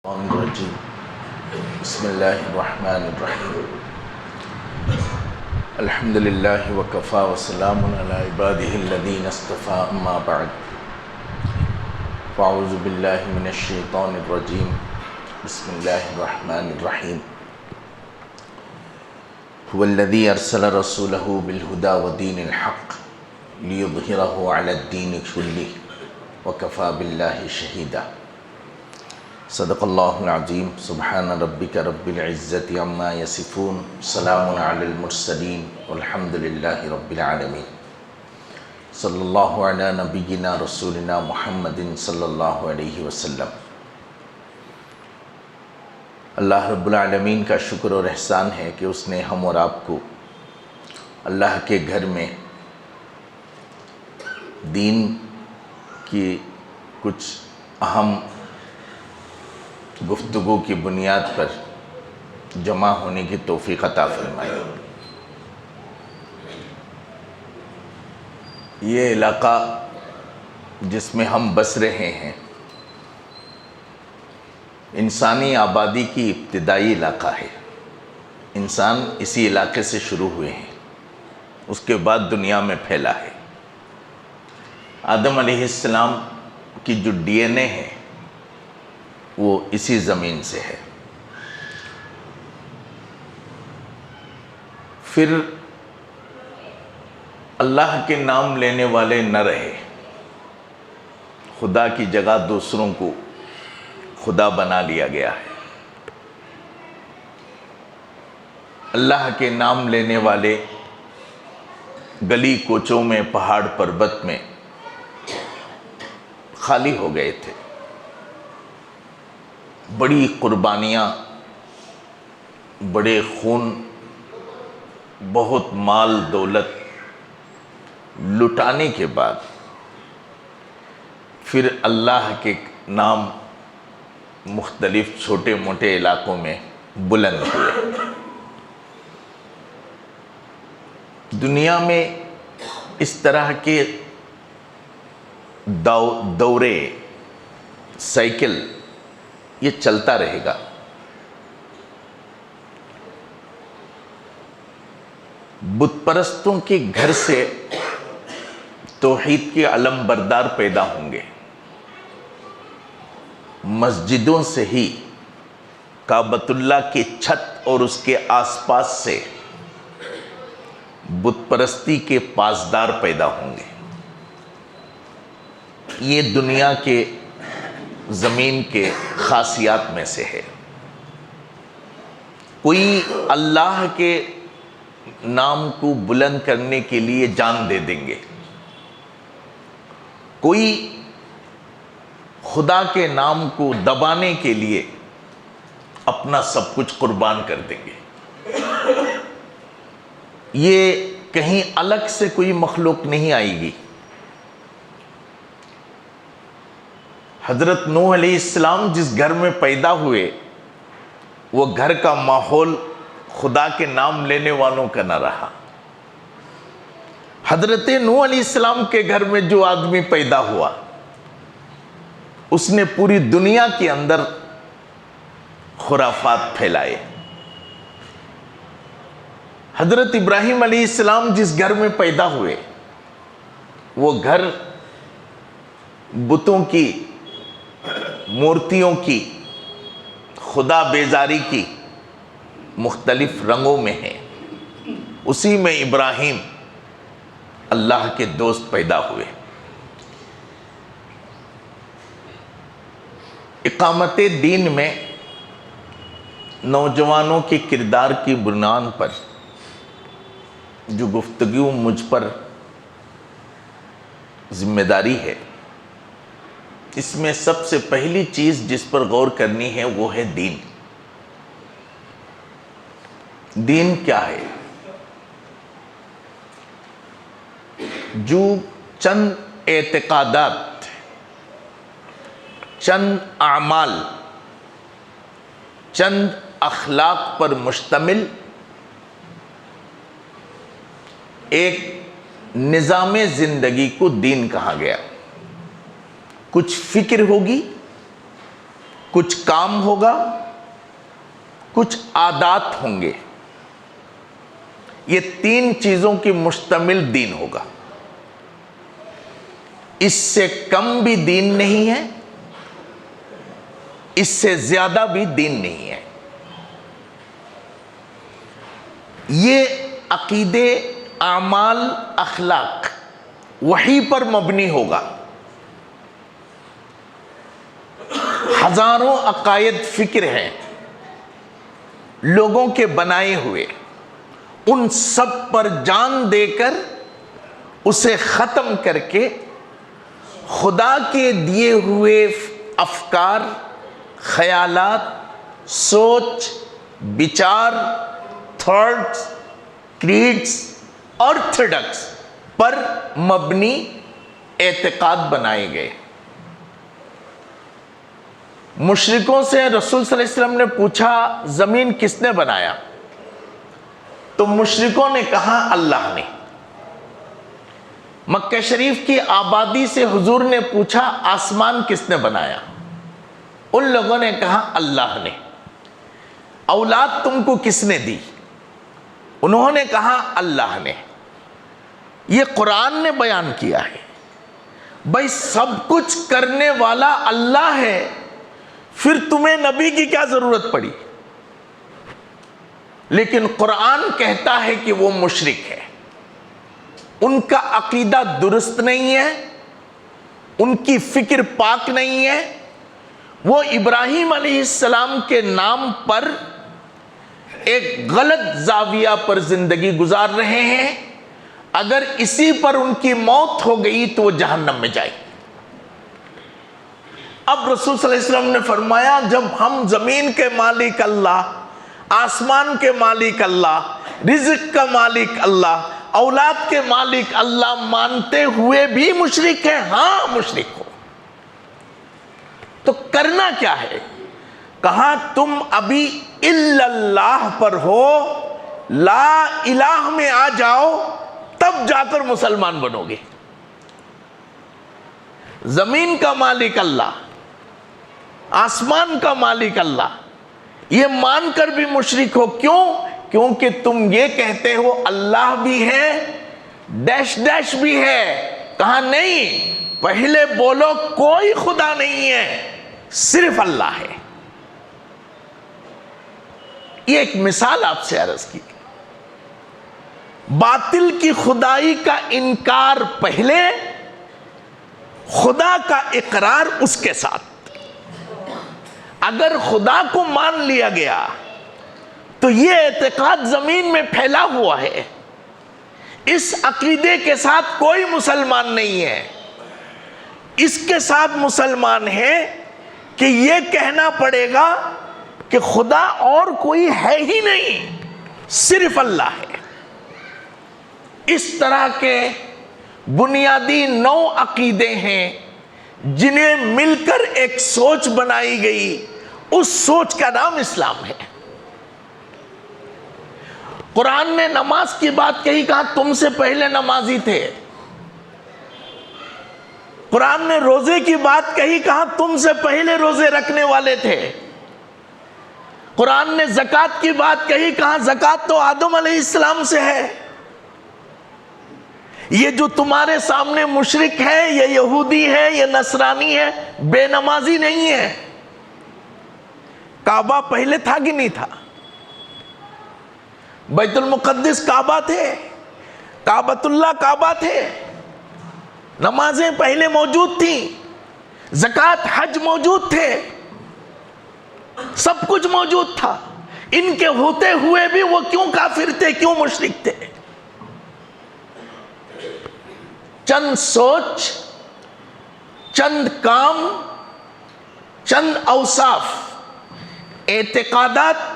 الشيطان الرجيم بسم الله الرحمن الرحيم الحمد لله وكفى وسلام على عباده الذين اصطفى أما بعد فأعوذ بالله من الشيطان الرجيم بسم الله الرحمن الرحيم هو الذي أرسل رسوله بالهدى ودين الحق ليظهره على الدين كله وكفى بالله شهيدا صدق اللہ العظیم سبحان ربک رب العزت عما یصفون سلام علی المرسلین والحمد للہ رب العالمین صلی اللہ علی نبینا رسولنا محمد صلی اللہ علیہ وسلم۔ اللہ رب العالمین کا شکر اور احسان ہے کہ اس نے ہم اور آپ کو اللہ کے گھر میں دین کی کچھ اہم گفتگو کی بنیاد پر جمع ہونے کی توفیق عطا فرمائی۔ یہ علاقہ جس میں ہم بس رہے ہیں انسانی آبادی کی ابتدائی علاقہ ہے۔ انسان اسی علاقے سے شروع ہوئے ہیں، اس کے بعد دنیا میں پھیلا ہے۔ آدم علیہ السلام کی جو ڈی این اے ہے وہ اسی زمین سے ہے۔ پھر اللہ کے نام لینے والے نہ رہے، خدا کی جگہ دوسروں کو خدا بنا لیا گیا ہے۔ اللہ کے نام لینے والے گلی کوچوں میں، پہاڑ پربت میں خالی ہو گئے تھے۔ بڑی قربانیاں، بڑے خون، بہت مال دولت لٹانے کے بعد پھر اللہ کے نام مختلف چھوٹے موٹے علاقوں میں بلند ہوئے۔ دنیا میں اس طرح کے دورے، سائیکل یہ چلتا رہے گا۔ بت پرستوں کے گھر سے توحید کے علم بردار پیدا ہوں گے، مسجدوں سے ہی کعبۃ اللہ کی چھت اور اس کے آس پاس سے بت پرستی کے پاسدار پیدا ہوں گے۔ یہ دنیا کے زمین کے خاصیات میں سے ہے۔ کوئی اللہ کے نام کو بلند کرنے کے لیے جان دے دیں گے، کوئی خدا کے نام کو دبانے کے لیے اپنا سب کچھ قربان کر دیں گے۔ یہ کہیں الگ سے کوئی مخلوق نہیں آئے گی۔ حضرت نوح علیہ السلام جس گھر میں پیدا ہوئے وہ گھر کا ماحول خدا کے نام لینے والوں کا نہ رہا۔ حضرت نوح علیہ السلام کے گھر میں جو آدمی پیدا ہوا اس نے پوری دنیا کے اندر خرافات پھیلائے۔ حضرت ابراہیم علیہ السلام جس گھر میں پیدا ہوئے وہ گھر بتوں کی، مورتیوں کی، خدا بیزاری کی مختلف رنگوں میں ہے۔ اسی میں ابراہیم اللہ کے دوست پیدا ہوئے۔ اقامت دین میں نوجوانوں کے کردار کی بنیاد پر جو گفتگو مجھ پر ذمہ داری ہے، اس میں سب سے پہلی چیز جس پر غور کرنی ہے وہ ہے دین۔ دین کیا ہے؟ جو چند اعتقادات، چند اعمال، چند اخلاق پر مشتمل ایک نظام زندگی کو دین کہا گیا۔ کچھ فکر ہوگی، کچھ کام ہوگا، کچھ عادات ہوں گے. یہ 3 چیزوں کی مشتمل دین ہوگا. اس سے کم بھی دین نہیں ہے، اس سے زیادہ بھی دین نہیں ہے. یہ عقیدے، اعمال، اخلاق وحی پر مبنی ہوگا. ہزاروں عقائد فکر ہیں لوگوں کے بنائے ہوئے، ان سب پر جان دے کر اسے ختم کر کے خدا کے دیے ہوئے افکار، خیالات، سوچ، بچار، تھاٹس، کریڈس، آرتھوڈکس پر مبنی اعتقاد بنائے گئے. مشرکوں سے رسول صلی اللہ علیہ وسلم نے پوچھا زمین کس نے بنایا؟ تو مشرکوں نے کہا اللہ نے. مکہ شریف کی آبادی سے حضور نے پوچھا آسمان کس نے بنایا؟ ان لوگوں نے کہا اللہ نے. اولاد تم کو کس نے دی؟ انہوں نے کہا اللہ نے. یہ قرآن نے بیان کیا ہے. بھائی سب کچھ کرنے والا اللہ ہے، پھر تمہیں نبی کی کیا ضرورت پڑی؟ لیکن قرآن کہتا ہے کہ وہ مشرک ہے، ان کا عقیدہ درست نہیں ہے، ان کی فکر پاک نہیں ہے. وہ ابراہیم علیہ السلام کے نام پر ایک غلط زاویہ پر زندگی گزار رہے ہیں. اگر اسی پر ان کی موت ہو گئی تو وہ جہنم میں جائے. اب رسول صلی اللہ علیہ وسلم نے فرمایا جب ہم زمین کے مالک اللہ، آسمان کے مالک اللہ، رزق کا مالک اللہ، اولاد کے مالک اللہ مانتے ہوئے بھی مشرک ہیں، ہاں مشرک ہو تو کرنا کیا ہے؟ کہا تم ابھی الا اللہ پر ہو، لا الہ میں آ جاؤ تب جا کر مسلمان بنو گے. زمین کا مالک اللہ، آسمان کا مالک اللہ، یہ مان کر بھی مشرک ہو. کیوں؟ کیونکہ تم یہ کہتے ہو اللہ بھی ہے، ڈیش ڈیش بھی ہے. کہا نہیں، پہلے بولو کوئی خدا نہیں ہے، صرف اللہ ہے. یہ ایک مثال آپ سے عرض کی. باطل کی خدائی کا انکار پہلے، خدا کا اقرار اس کے ساتھ. اگر خدا کو مان لیا گیا تو یہ اعتقاد زمین میں پھیلا ہوا ہے. اس عقیدے کے ساتھ کوئی مسلمان نہیں ہے. اس کے ساتھ مسلمان ہے کہ یہ کہنا پڑے گا کہ خدا اور کوئی ہے ہی نہیں، صرف اللہ ہے. اس طرح کے بنیادی 9 عقیدے ہیں جنہیں مل کر ایک سوچ بنائی گئی. اس سوچ کا نام اسلام ہے. قرآن نے نماز کی بات کہی، کہا تم سے پہلے نمازی تھے. قرآن نے روزے کی بات کہی، کہا تم سے پہلے روزے رکھنے والے تھے. قرآن نے زکوٰۃ کی بات کہی، کہا زکوٰۃ تو آدم علیہ السلام سے ہے. یہ جو تمہارے سامنے مشرک ہے، یہ یہودی ہے، یہ نصرانی ہے، بے نمازی نہیں ہے. کعبہ پہلے تھا کہ نہیں تھا؟ بیت المقدس کعبہ تھے، کعبۃ اللہ کعبہ تھے. نمازیں پہلے موجود تھیں، زکوٰۃ حج موجود تھے، سب کچھ موجود تھا. ان کے ہوتے ہوئے بھی وہ کیوں کافر تھے، کیوں مشرک تھے؟ چند سوچ، چند کام، چند اوصاف، اعتقادات،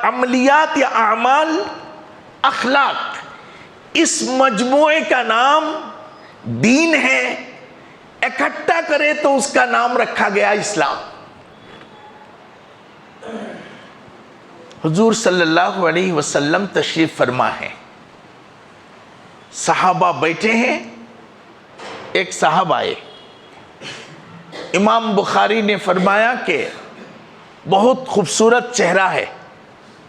عملیات یا اعمال، اخلاق، اس مجموعے کا نام دین ہے. اکٹھا کرے تو اس کا نام رکھا گیا اسلام. حضور صلی اللہ علیہ وسلم تشریف فرما ہے. صحابہ بیٹھے ہیں. ایک صاحب آئے، امام بخاری نے فرمایا کہ بہت خوبصورت چہرہ ہے،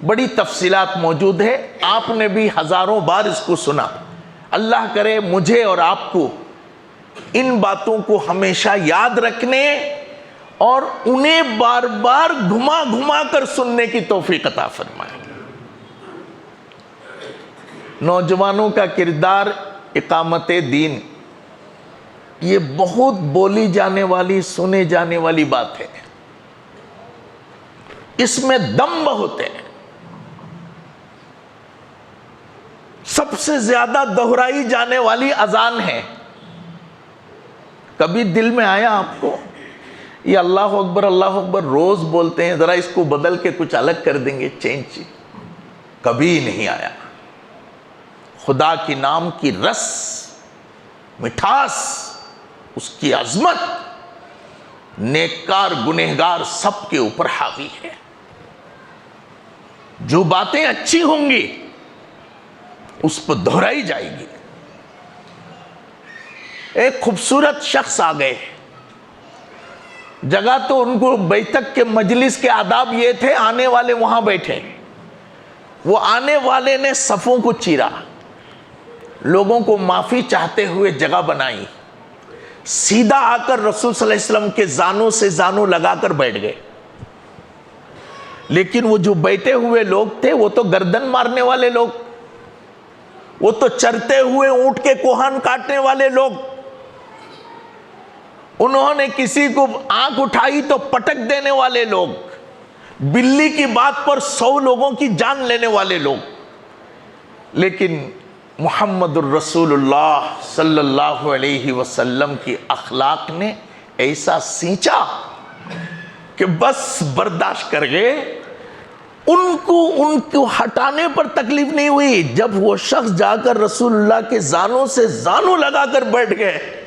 بڑی تفصیلات موجود ہے، آپ نے بھی ہزاروں بار اس کو سنا۔ اللہ کرے مجھے اور آپ کو ان باتوں کو ہمیشہ یاد رکھنے اور انہیں بار بار گھما گھما کر سننے کی توفیق عطا فرمائے۔ نوجوانوں کا کردار اقامت دین، یہ بہت بولی جانے والی، سنے جانے والی بات ہے، اس میں دم بہت ہے، سب سے زیادہ دہرائی جانے والی اذان ہے۔ کبھی دل میں آیا آپ کو یہ اللہ اکبر روز بولتے ہیں، ذرا اس کو بدل کے کچھ الگ کر دیں گے، چینج؟ کبھی نہیں آیا۔ خدا کی نام کی رس، مٹھاس، اس کی عظمت نیکار گنہگار سب کے اوپر حاوی ہے۔ جو باتیں اچھی ہوں گی اس پر دہرائی جائے گی۔ ایک خوبصورت شخص آ گئے، جگہ تو ان کو بیٹھک کے مجلس کے آداب یہ تھے، آنے والے وہاں بیٹھے، وہ آنے والے نے صفوں کو چیرا، لوگوں کو معافی چاہتے ہوئے جگہ بنائی، سیدھا آ کر رسول صلی اللہ علیہ وسلم کے زانوں سے زانوں لگا کر بیٹھ گئے۔ لیکن وہ جو بیٹھے ہوئے لوگ تھے وہ تو گردن مارنے والے لوگ، وہ تو چرتے ہوئے اونٹ کے کوہان کاٹنے والے لوگ، انہوں نے کسی کو آنکھ اٹھائی تو پٹک دینے والے لوگ، بلی کی بات پر 100 لوگوں کی جان لینے والے لوگ۔ لیکن محمد الرسول اللہ صلی اللہ علیہ وسلم کی اخلاق نے ایسا سینچا کہ بس برداشت کر گئے۔ ان کو ہٹانے پر تکلیف نہیں ہوئی۔ جب وہ شخص جا کر رسول اللہ کے زانوں سے زانوں لگا کر بیٹھ گئے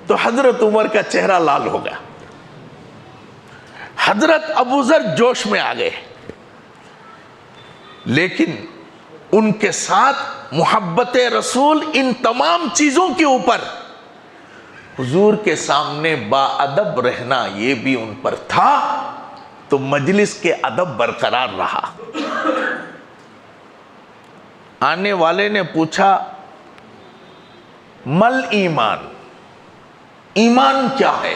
تو حضرت عمر کا چہرہ لال ہو گیا، حضرت ابوذر جوش میں آ گئے۔ لیکن ان کے ساتھ محبت رسول ان تمام چیزوں کے اوپر حضور کے سامنے با ادب رہنا یہ بھی ان پر تھا، تو مجلس کے ادب برقرار رہا۔ آنے والے نے پوچھا مل ایمان، ایمان کیا ہے؟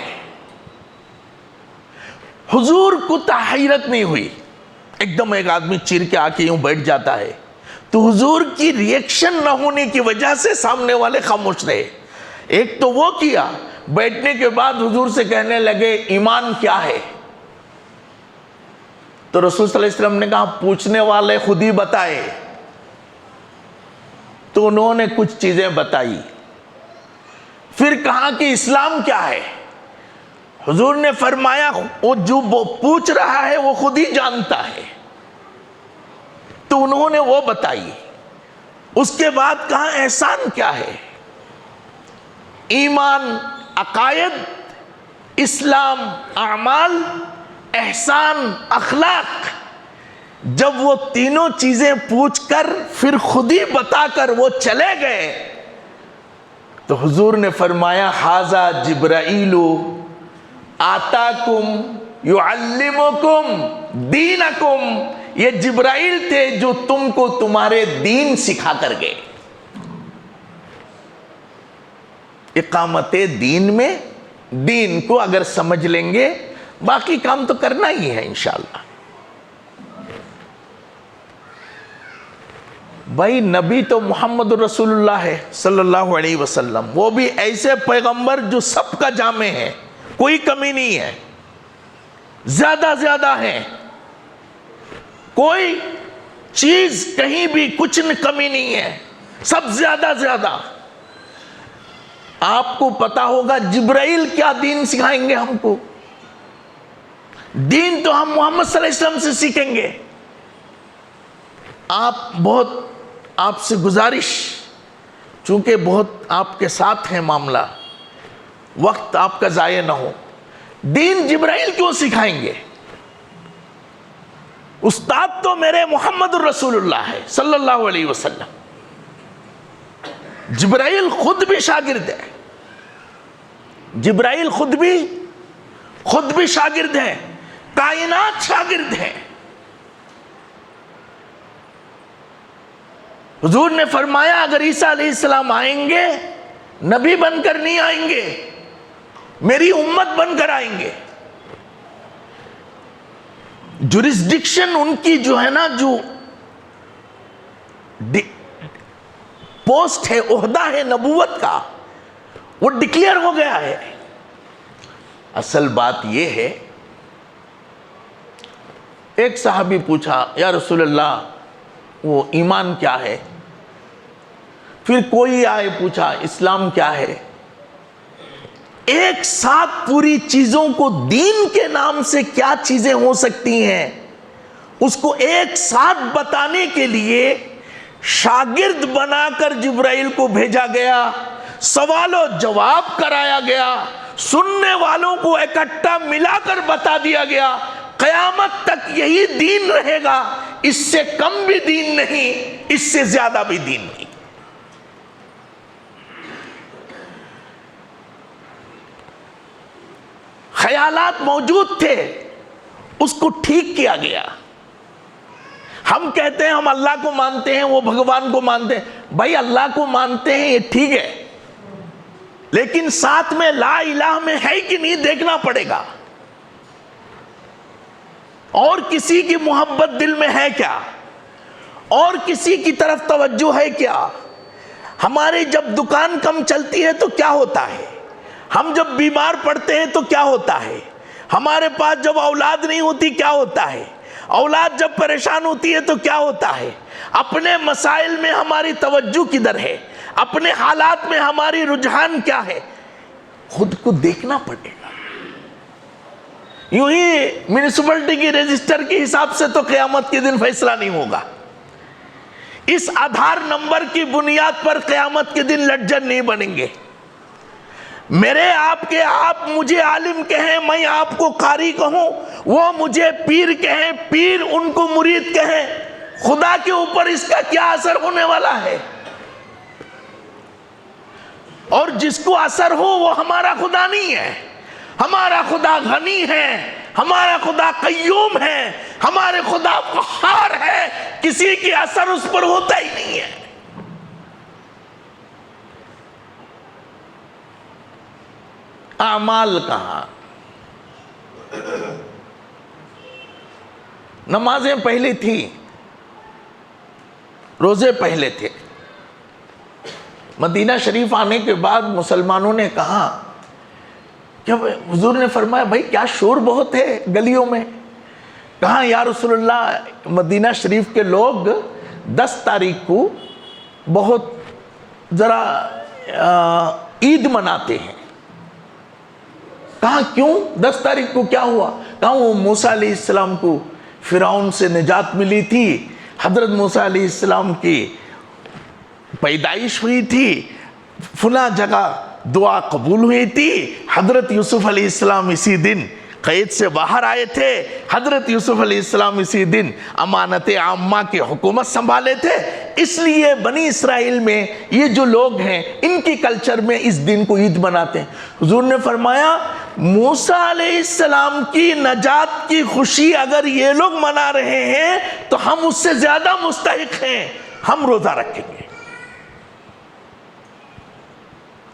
حضور کو حیرت نہیں ہوئی، ایک دم ایک آدمی چیر کے آ کے یوں بیٹھ جاتا ہے تو حضور کی ریئیکشن نہ ہونے کی وجہ سے سامنے والے خاموش رہے۔ ایک تو وہ کیا، بیٹھنے کے بعد حضور سے کہنے لگے ایمان کیا ہے؟ تو رسول صلی اللہ علیہ وسلم نے کہا پوچھنے والے خود ہی بتائے۔ تو انہوں نے کچھ چیزیں بتائی، پھر کہا کہ اسلام کیا ہے؟ حضور نے فرمایا وہ جو پوچھ رہا ہے وہ خود ہی جانتا ہے۔ تو انہوں نے وہ بتائی۔ اس کے بعد کہا احسان کیا ہے؟ ایمان عقائد، اسلام اعمال، احسان اخلاق۔ جب وہ تینوں چیزیں پوچھ کر پھر خود ہی بتا کر وہ چلے گئے تو حضور نے فرمایا ھذا جبرائیل آتاکم یعلمکم دینکم، یہ جبرائیل تھے جو تم کو تمہارے دین سکھا کر گئے۔ اقامت دین میں دین کو اگر سمجھ لیں گے باقی کام تو کرنا ہی ہے انشاءاللہ۔ بھائی نبی تو محمد رسول اللہ ہے صلی اللہ علیہ وسلم، وہ بھی ایسے پیغمبر جو سب کا جامع ہے، کوئی کمی نہیں ہے، زیادہ ہیں، کوئی چیز کہیں بھی کچھ کمی نہیں ہے، سب زیادہ۔ آپ کو پتا ہوگا جبرائیل کیا دین سکھائیں گے ہم کو؟ دین تو ہم محمد صلی اللہ علیہ وسلم سے سیکھیں گے۔ آپ سے گزارش، چونکہ بہت آپ کے ساتھ ہے معاملہ، وقت آپ کا ضائع نہ ہو، دین جبرائیل کیوں سکھائیں گے؟ استاد تو میرے محمد الرسول اللہ ہے صلی اللہ علیہ وسلم، جبرائیل خود بھی شاگرد ہے، جبرائیل خود بھی خود بھی شاگرد ہیں، کائنات شاگرد ہیں۔ حضور نے فرمایا اگر عیسیٰ علیہ السلام آئیں گے نبی بن کر نہیں آئیں گے، میری امت بن کر آئیں گے۔ جورسڈکشن ان کی جو ہے نا، جو پوسٹ ہے، عہدہ ہے نبوت کا، وہ ڈکلیئر ہو گیا ہے۔ اصل بات یہ ہے، ایک صحابی پوچھا یا رسول اللہ وہ ایمان کیا ہے؟ پھر کوئی آئے پوچھا اسلام کیا ہے؟ ایک ساتھ پوری چیزوں کو دین کے نام سے کیا چیزیں ہو سکتی ہیں، اس کو ایک ساتھ بتانے کے لیے شاگرد بنا کر جبرائیل کو بھیجا گیا، سوال و جواب کرایا گیا، سننے والوں کو اکٹھا ملا کر بتا دیا گیا، قیامت تک یہی دین رہے گا، اس سے کم بھی دین نہیں، اس سے زیادہ بھی دین نہیں۔ خیالات موجود تھے، اس کو ٹھیک کیا گیا۔ ہم کہتے ہیں ہم اللہ کو مانتے ہیں، وہ بھگوان کو مانتے ہیں۔ بھائی اللہ کو مانتے ہیں یہ ٹھیک ہے، لیکن ساتھ میں لا الہ میں ہے کہ نہیں دیکھنا پڑے گا۔ اور کسی کی محبت دل میں ہے کیا؟ اور کسی کی طرف توجہ ہے کیا؟ ہماری جب دکان کم چلتی ہے تو کیا ہوتا ہے؟ ہم جب بیمار پڑتے ہیں تو کیا ہوتا ہے؟ ہمارے پاس جب اولاد نہیں ہوتی کیا ہوتا ہے؟ اولاد جب پریشان ہوتی ہے تو کیا ہوتا ہے؟ اپنے مسائل میں ہماری توجہ کدھر ہے؟ اپنے حالات میں ہماری رجحان کیا ہے؟ خود کو دیکھنا پڑے گا۔ یوں ہی میونسپلٹی کی رجسٹر کے حساب سے تو قیامت کے دن فیصلہ نہیں ہوگا۔ اس آدھار نمبر کی بنیاد پر قیامت کے دن لجن نہیں بنیں گے۔ میرے آپ کے آپ مجھے عالم کہیں، میں آپ کو قاری کہوں، وہ مجھے پیر کہیں، پیر ان کو مرید کہیں، خدا کے اوپر اس کا کیا اثر ہونے والا ہے؟ اور جس کو اثر ہو وہ ہمارا خدا نہیں ہے۔ ہمارا خدا غنی ہے، ہمارا خدا قیوم ہے، ہمارے خدا قہار ہے، کسی کی اثر اس پر ہوتا ہی نہیں ہے۔ اعمال کہاں؟ نمازیں پہلے تھی، روزے پہلے تھے۔ مدینہ شریف آنے کے بعد مسلمانوں نے کہا کہ حضور نے فرمایا بھائی کیا شور بہت ہے گلیوں میں۔ کہا یا رسول اللہ مدینہ شریف کے لوگ 10 تاریخ کو بہت ذرا عید مناتے ہیں۔ کہا کیوں؟ 10 تاریخ کو کیا ہوا؟ کہا وہ موسیٰ علیہ السلام کو فرعون سے نجات ملی تھی، حضرت موسیٰ علیہ السلام کی پیدائش ہوئی تھی، فلاں جگہ دعا قبول ہوئی تھی، حضرت یوسف علیہ السلام اسی دن قید سے باہر آئے تھے، حضرت یوسف علیہ السلام اسی دن امانت عامہ کی حکومت سنبھالے تھے، اس لیے بنی اسرائیل میں یہ جو لوگ ہیں ان کی کلچر میں اس دن کو عید مناتے ہیں۔ حضور نے فرمایا موسیٰ علیہ السلام کی نجات کی خوشی اگر یہ لوگ منا رہے ہیں تو ہم اس سے زیادہ مستحق ہیں، ہم روزہ رکھیں گے،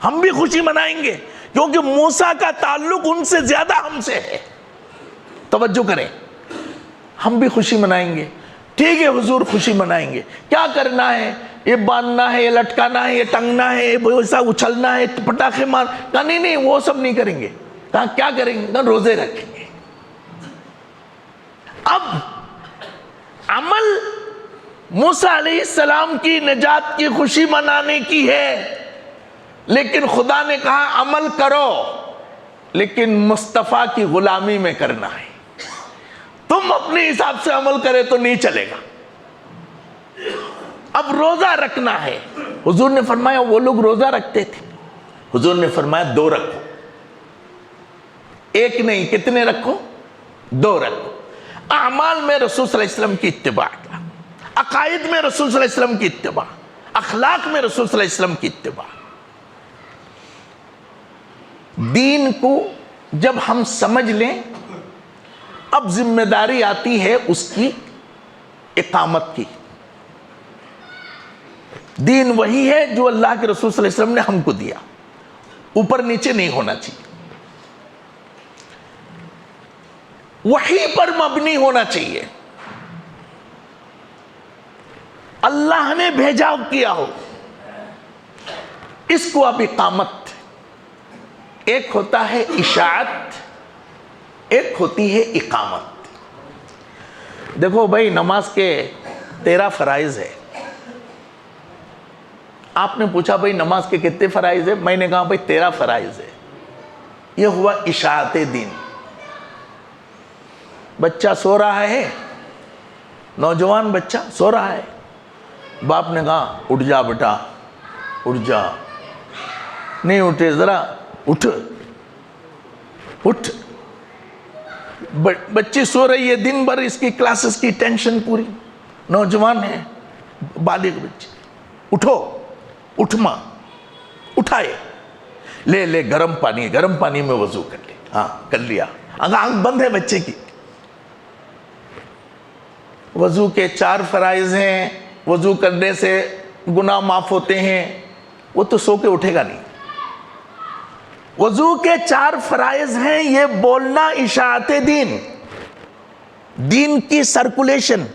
ہم بھی خوشی منائیں گے، کیونکہ موسیٰ کا تعلق ان سے زیادہ ہم سے ہے۔ توجہ کریں، ہم بھی خوشی منائیں گے۔ ٹھیک ہے حضور خوشی منائیں گے، کیا کرنا ہے؟ یہ باندھنا ہے، یہ لٹکانا ہے، یہ ٹنگنا ہے، یہ ویسا اچھلنا ہے، پٹاخے مار۔ کہا نہیں نہیں وہ سب نہیں کریں گے۔ کہا کیا کریں گے؟ کہا روزے رکھیں گے۔ اب عمل موسیٰ علیہ السلام کی نجات کی خوشی منانے کی ہے، لیکن خدا نے کہا عمل کرو لیکن مصطفیٰ کی غلامی میں کرنا ہے۔ تم اپنے حساب سے عمل کرے تو نہیں چلے گا۔ اب روزہ رکھنا ہے۔ حضور نے فرمایا وہ لوگ روزہ رکھتے تھے، حضور نے فرمایا 2 رکھو، 1 نہیں، کتنے رکھو؟ 2 رکھو۔ اعمال میں رسول صلی اللہ علیہ وسلم کی اتباع کا، عقائد میں رسول صلی اللہ علیہ وسلم کی اتباع، اخلاق میں رسول صلی اللہ علیہ وسلم کی اتباع۔ دین کو جب ہم سمجھ لیں اب ذمہ داری آتی ہے اس کی اقامت کی. دین وہی ہے جو اللہ کے رسول صلی اللہ علیہ وسلم نے ہم کو دیا, اوپر نیچے نہیں ہونا چاہیے, وحی پر مبنی ہونا چاہیے. اللہ نے بھیجا کیا ہو, اس کو اب اقامت. ایک ہوتا ہے اشاعت, ایک ہوتی ہے اقامت. دیکھو بھائی, نماز کے 13 فرائض ہے. آپ نے پوچھا بھائی نماز کے کتنے فرائض ہے؟ میں نے کہا بھائی 13 فرائض ہے. یہ ہوا اشاعت دین. بچہ سو رہا ہے, نوجوان بچہ سو رہا ہے, باپ نے کہا اٹھ جا بیٹا, اٹھ جا. نہیں اٹھے, ذرا اٹھ اٹھ. بچی سو رہی ہے, دن بھر اس کی کلاسز کی ٹینشن پوری, نوجوان ہے, بالغ بچی. اٹھو, اٹھ ماں. اٹھائے, لے گرم پانی, گرم پانی میں وضو کر لے. ہاں کر لیا, آنکھ بند ہے بچے کی. وضو کے 4 فرائض ہیں, وضو کرنے سے گناہ معاف ہوتے ہیں. وہ تو سو کے اٹھے گا نہیں. وضو کے 4 فرائض ہیں, یہ بولنا اشاعت دین, دین کی سرکولیشن,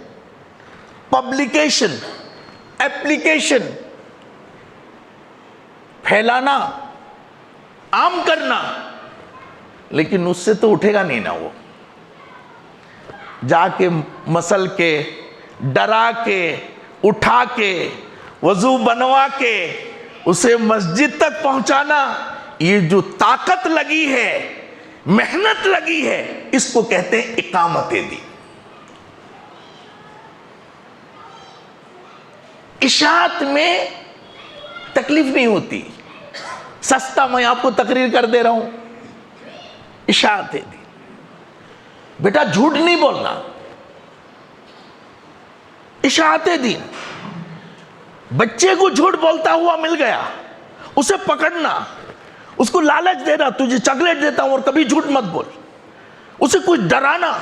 پبلیکیشن, ایپلیکیشن, پھیلانا, عام کرنا. لیکن اس سے تو اٹھے گا نہیں نا. وہ جا کے مسل کے, ڈرا کے, اٹھا کے, وضو بنوا کے اسے مسجد تک پہنچانا, یہ جو طاقت لگی ہے, محنت لگی ہے, اس کو کہتے ہیں اقامت دین. اشاعت میں تکلیف نہیں ہوتی, سستا. میں آپ کو تقریر کر دے رہا ہوں, اشاعت دین. بیٹا جھوٹ نہیں بولنا, اشاعت دین. بچے کو جھوٹ بولتا ہوا مل گیا, اسے پکڑنا, اس کو لالچ دینا, تجھے چاکلیٹ دیتا ہوں اور کبھی جھوٹ مت بول. اسے کچھ ڈرانا,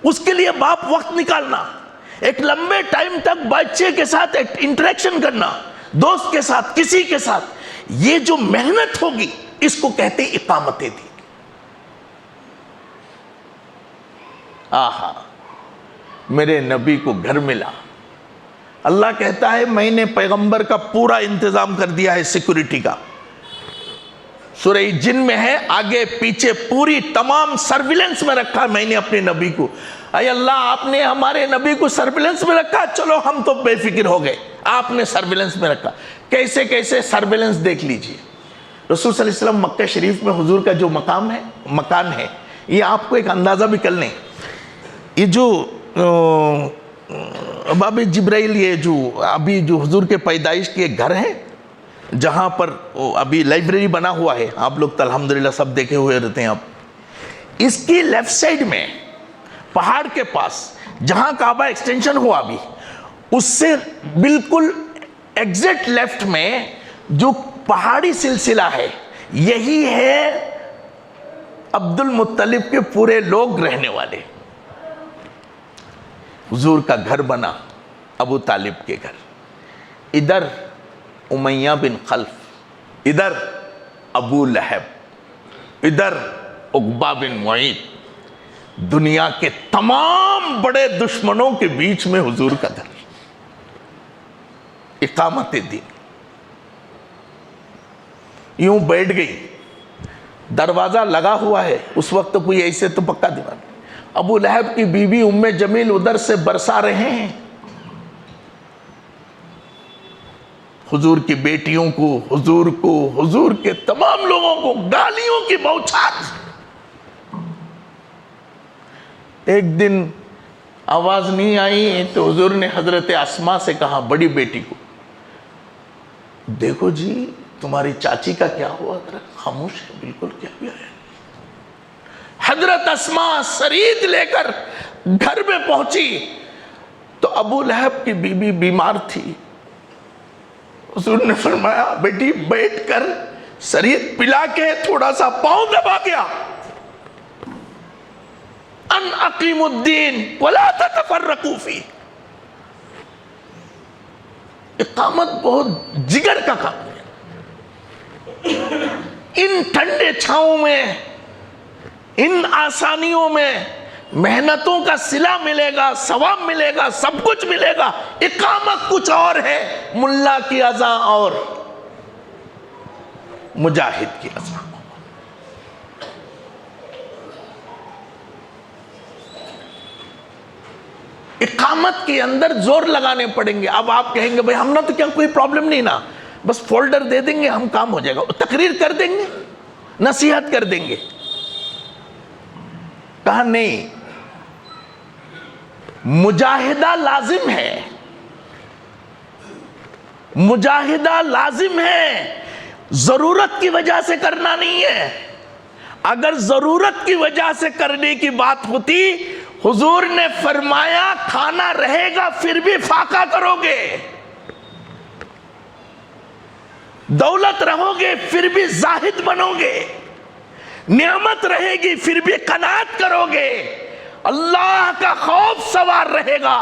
اس کے لیے باپ وقت نکالنا, ایک لمبے ٹائم تک بچے کے ساتھ انٹریکشن کرنا, دوست کے ساتھ, کسی کے ساتھ. یہ جو محنت ہوگی اس کو کہتے ہیں اقامت دین. آہا, میرے نبی کو گھر ملا. اللہ کہتا ہے میں نے پیغمبر کا پورا انتظام کر دیا ہے سیکورٹی کا. سورہ جن میں ہے, آگے پیچھے پوری تمام سرویلنس میں رکھا میں نے اپنے نبی کو. اے اللہ, آپ نے ہمارے نبی کو سرویلنس میں رکھا, چلو ہم تو بے فکر ہو گئے. آپ نے سرویلنس میں رکھا. کیسے کیسے سرویلنس دیکھ لیجئے. رسول صلی اللہ علیہ وسلم مکہ شریف میں حضور کا جو مکان ہے, یہ آپ کو ایک اندازہ بھی کر لیں. یہ جو باب جبرائیل, یہ جو ابھی جو حضور کے پیدائش کے ایک گھر ہے جہاں پر ابھی لائبریری بنا ہوا ہے, آپ لوگ تو الحمدللہ سب دیکھے ہوئے رہتے ہیں. آپ اس کی لیفٹ سائڈ میں پہاڑ کے پاس جہاں کعبہ ایکسٹینشن ہوا ابھی, اس سے بالکل ایگزیکٹ لیفٹ میں جو پہاڑی سلسلہ ہے, یہی ہے عبد المطلب کے پورے لوگ رہنے والے. حضور کا گھر بنا, ابو طالب کے گھر. ادھر امیہ بن خلف, ادھر ابو لہب, ادھر عقبہ بن معیط. دنیا کے تمام بڑے دشمنوں کے بیچ میں حضور کا گھر. اقامت دین. یوں بیٹھ گئی, دروازہ لگا ہوا ہے. اس وقت کوئی ایسے تو پکا دیوار. ابو لہب کی بیوی ام جمیل ادھر سے برسا رہے ہیں حضور کی بیٹیوں کو, حضور کو, حضور کے تمام لوگوں کو گالیوں کی بوچھار. ایک دن آواز نہیں آئی تو حضور نے حضرت اسماء سے کہا, بڑی بیٹی کو, دیکھو جی تمہاری چاچی کا کیا ہوا. خاموش ہے بالکل, کیا بھی ہے. حضرت اسماء سرید لے کر گھر میں پہنچی تو ابو لہب کی بیوی بیمار تھی. حضور نے فرمایا, بیٹی بیٹھ کر سرید پلا کے تھوڑا سا پاؤں دبا گیا, ان اقیموا الدین ولا تتفرقوا فیہ. اقامت بہت جگر کا کام ہے. ان ٹھنڈے چھاؤں میں، ان آسانیوں میں محنتوں کا صلہ ملے گا، ثواب ملے گا، سب کچھ ملے گا. اقامت کچھ اور ہے، ملا کی اذان اور مجاہد کی اذان. اقامت کے اندر زور لگانے پڑیں گے. اب آپ کہیں گے بھئی ہم نے تو کیا کوئی پرابلم نہیں نا، بس فولڈر دے دیں گے ہم کام ہو جائے گا. تقریر کر دیں گے، نصیحت کر دیں گے. کہا نہیں، مجاہدہ لازم ہے، مجاہدہ لازم ہے، ضرورت کی وجہ سے کرنا نہیں ہے. اگر ضرورت کی وجہ سے کرنے کی بات ہوتی، حضور نے فرمایا کھانا رہے گا پھر بھی فاقہ کرو گے، دولت رہو گے پھر بھی زاہد بنو گے، نعمت رہے گی پھر بھی قناعت کرو گے، اللہ کا خوف سوار رہے گا،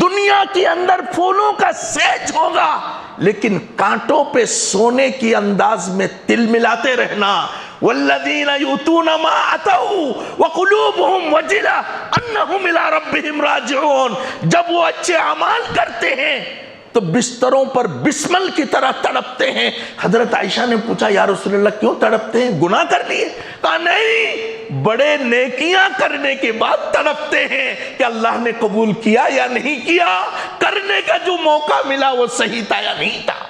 دنیا کے اندر پھولوں کا سیج ہوگا لیکن کانٹوں پہ سونے کی انداز میں تل ملاتے رہنا. والذین یؤتون ما اتوا وقلوبهم وجلہ انہم الی ربہم راجعون. جب وہ اچھے اعمال کرتے ہیں تو بستروں پر بسمل کی طرح تڑپتے ہیں. حضرت عائشہ نے پوچھا یا رسول اللہ کیوں تڑپتے ہیں، گناہ کر لیے؟ کہا نہیں، بڑے نیکیاں کرنے کے بعد تڑپتے ہیں کہ اللہ نے قبول کیا یا نہیں کیا، کرنے کا جو موقع ملا وہ صحیح تھا یا نہیں تھا.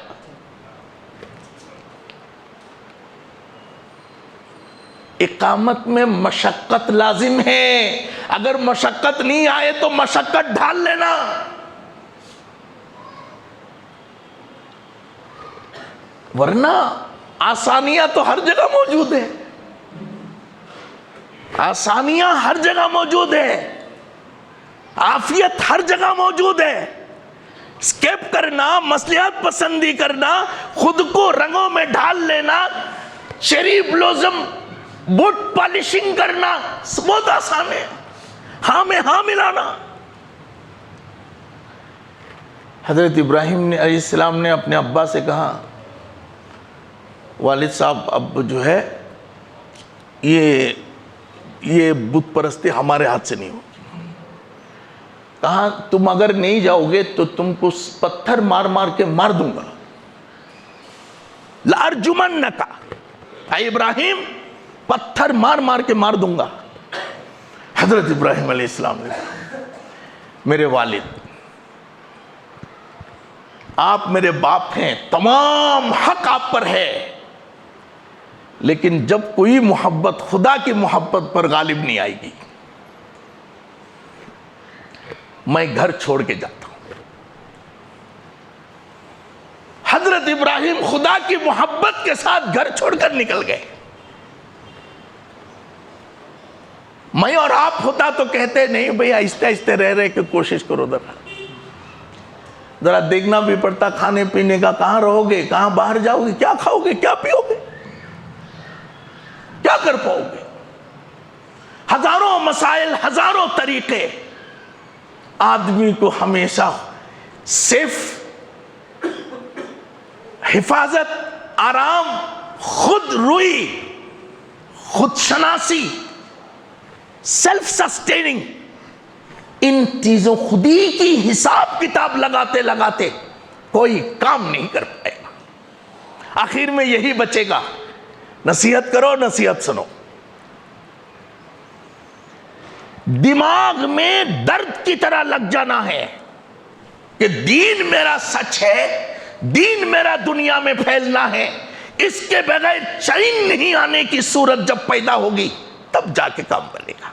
اقامت میں مشقت لازم ہے. اگر مشقت نہیں آئے تو مشقت ڈھال لینا. ورنہ آسانیاں تو ہر جگہ موجود ہے، آسانیاں ہر جگہ موجود ہے، عافیت ہر جگہ موجود ہے. اسکیپ کرنا، مصلحت پسندی کرنا، خود کو رنگوں میں ڈھال لینا، چیری بلوزم بوٹ پالشنگ کرنا بہت آسان ہے. ہاں میں ہاں ملانا. حضرت ابراہیم علیہ السلام نے اپنے ابا سے کہا والد صاحب اب جو ہے یہ بت پرستی ہمارے ہاتھ سے نہیں ہوگی. کہا تم اگر نہیں جاؤ گے تو تم کو پتھر مار مار کے مار دوں گا. لَأَرْجُمَنَّكَ، اے ابراہیم پتھر مار مار کے مار دوں گا. حضرت ابراہیم علیہ السلام نے کہا میرے والد آپ میرے باپ ہیں، تمام حق آپ پر ہے، لیکن جب کوئی محبت خدا کی محبت پر غالب نہیں آئے گی میں گھر چھوڑ کے جاتا ہوں. حضرت ابراہیم خدا کی محبت کے ساتھ گھر چھوڑ کر نکل گئے. میں اور آپ ہوتا تو کہتے نہیں بھئی آہستہ آہستہ رہ رہے کہ کوشش کرو، ذرا دیکھنا بھی پڑتا کھانے پینے کا، کہاں رہو گے، کہاں باہر جاؤ گے، کیا کھاؤ گے، کیا پیو گے، کیا کر پاؤ گے. ہزاروں مسائل، ہزاروں طریقے. آدمی کو ہمیشہ صرف حفاظت، آرام، خود روئی، خود شناسی، سیلف سسٹیننگ، ان چیزوں خودی کی حساب کتاب لگاتے لگاتے کوئی کام نہیں کر پائے گا. آخر میں یہی بچے گا، نصیحت کرو، نصیحت سنو. دماغ میں درد کی طرح لگ جانا ہے کہ دین میرا سچ ہے، دین میرا دنیا میں پھیلنا ہے. اس کے بغیر چین نہیں آنے کی صورت جب پیدا ہوگی تب جا کے کام بنے گا.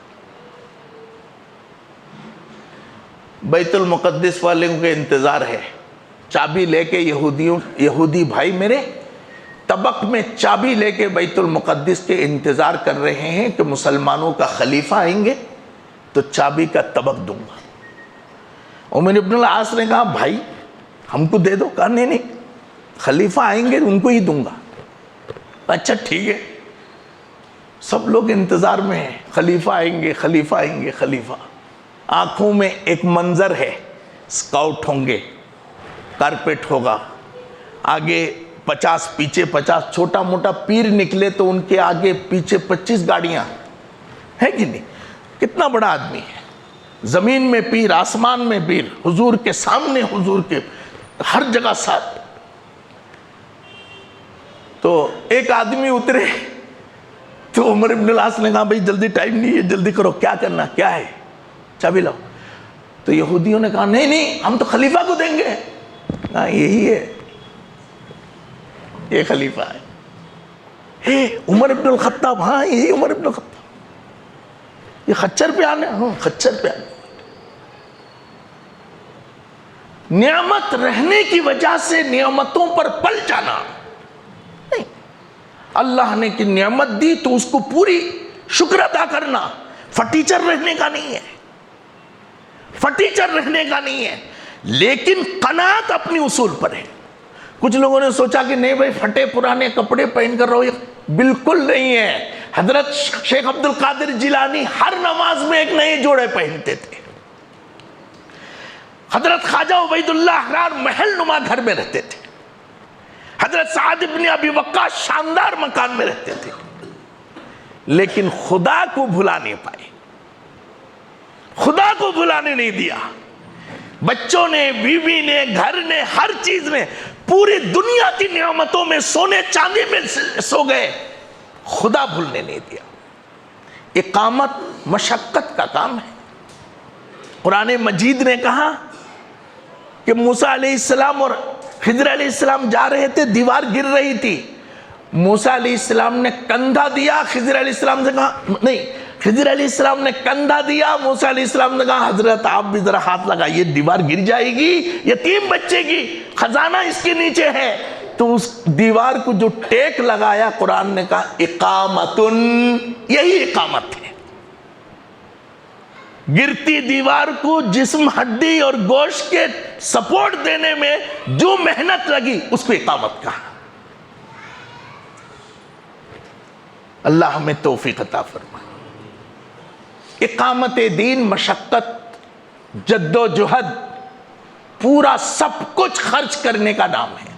بیت المقدس والوں کے انتظار ہے، چابی لے کے یہودی بھائی میرے طبق میں چابی لے کے بیت المقدس کے انتظار کر رہے ہیں کہ مسلمانوں کا خلیفہ آئیں گے تو چابی کا طبق دوں گا. عمر ابن العاص نے کہا بھائی ہم کو دے دو. کہا نہیں خلیفہ آئیں گے ان کو ہی دوں گا. اچھا ٹھیک ہے. سب لوگ انتظار میں ہیں، خلیفہ آئیں گے، خلیفہ آئیں گے، خلیفہ. آنکھوں میں ایک منظر ہے، اسکاؤٹ ہوں گے، کارپیٹ ہوگا، آگے 50 پیچھے 50، چھوٹا موٹا پیر نکلے تو ان کے آگے پیچھے 25 گاڑیاں ہے کہ نہیں؟ کتنا بڑا آدمی ہے. زمین میں پیر، آسمان میں پیر، حضور کے سامنے، حضور کے ہر جگہ ساتھ. تو ایک آدمی اترے تو عمر ابن العاص نے کہا بھائی جلدی ٹائم نہیں ہے، جلدی کرو، کیا کرنا، کیا ہے، چابی لاؤ. تو یہودیوں نے کہا نہیں نہیں، ہم تو خلیفہ کو دیں گے. کہا یہی ہے، یہ خلیفہ ہے. عمر ابن الخطاب، ہاں یہی عمر ابن الخطاب. یہ خچر پہ آنے، ہاں خچر پہ آنے. نعمت رہنے کی وجہ سے نعمتوں پر پل جانا نہیں. اللہ نے کی نعمت دی تو اس کو پوری شکر ادا کرنا. فٹیچر رہنے کا نہیں ہے، فٹیچر رہنے کا نہیں ہے، لیکن قناعت اپنی اصول پر ہے. کچھ لوگوں نے سوچا کہ نہیں بھائی پھٹے پرانے کپڑے پہن کر رہو، یہ بالکل نہیں ہے. حضرت شیخ عبد القادر جیلانی ہر نماز میں ایک نئے جوڑے پہنتے تھے. حضرت خواجہ عبید اللہ احرار محل نما گھر میں رہتے تھے. حضرت سعد بن ابی وقاص شاندار مکان میں رہتے تھے، لیکن خدا کو بھلا نہیں پائے، خدا کو بھلانے نہیں دیا. بچوں نے، بیوی نے، گھر نے، ہر چیز نے، پوری دنیا کی نعمتوں میں، سونے چاندی میں سو گئے، خدا بھولنے نہیں دیا. اقامت مشقت کا کام ہے. قرآن مجید نے کہا کہ موسیٰ علیہ السلام اور خضر علیہ السلام جا رہے تھے، دیوار گر رہی تھی. موسیٰ علیہ السلام نے کندھا دیا، خضر علیہ السلام سے کہا نہیں، خضر علیہ السلام نے کندھا دیا، موسیٰ علیہ السلام نے کہا حضرت آپ بھی ذرا ہاتھ لگائیے، دیوار گر جائے گی، یتیم بچے کی، خزانہ اس کے نیچے ہے. تو اس دیوار کو جو ٹیک لگایا، قرآن نے کہا اقامتن، یہی اقامت ہے. گرتی دیوار کو جسم، ہڈی اور گوشت کے سپورٹ دینے میں جو محنت لگی، اس کو اقامت کہا. اللہ ہمیں توفیق عطا فرمائے. اقامت دین مشقت، جد و جہد، پورا سب کچھ خرچ کرنے کا نام ہے.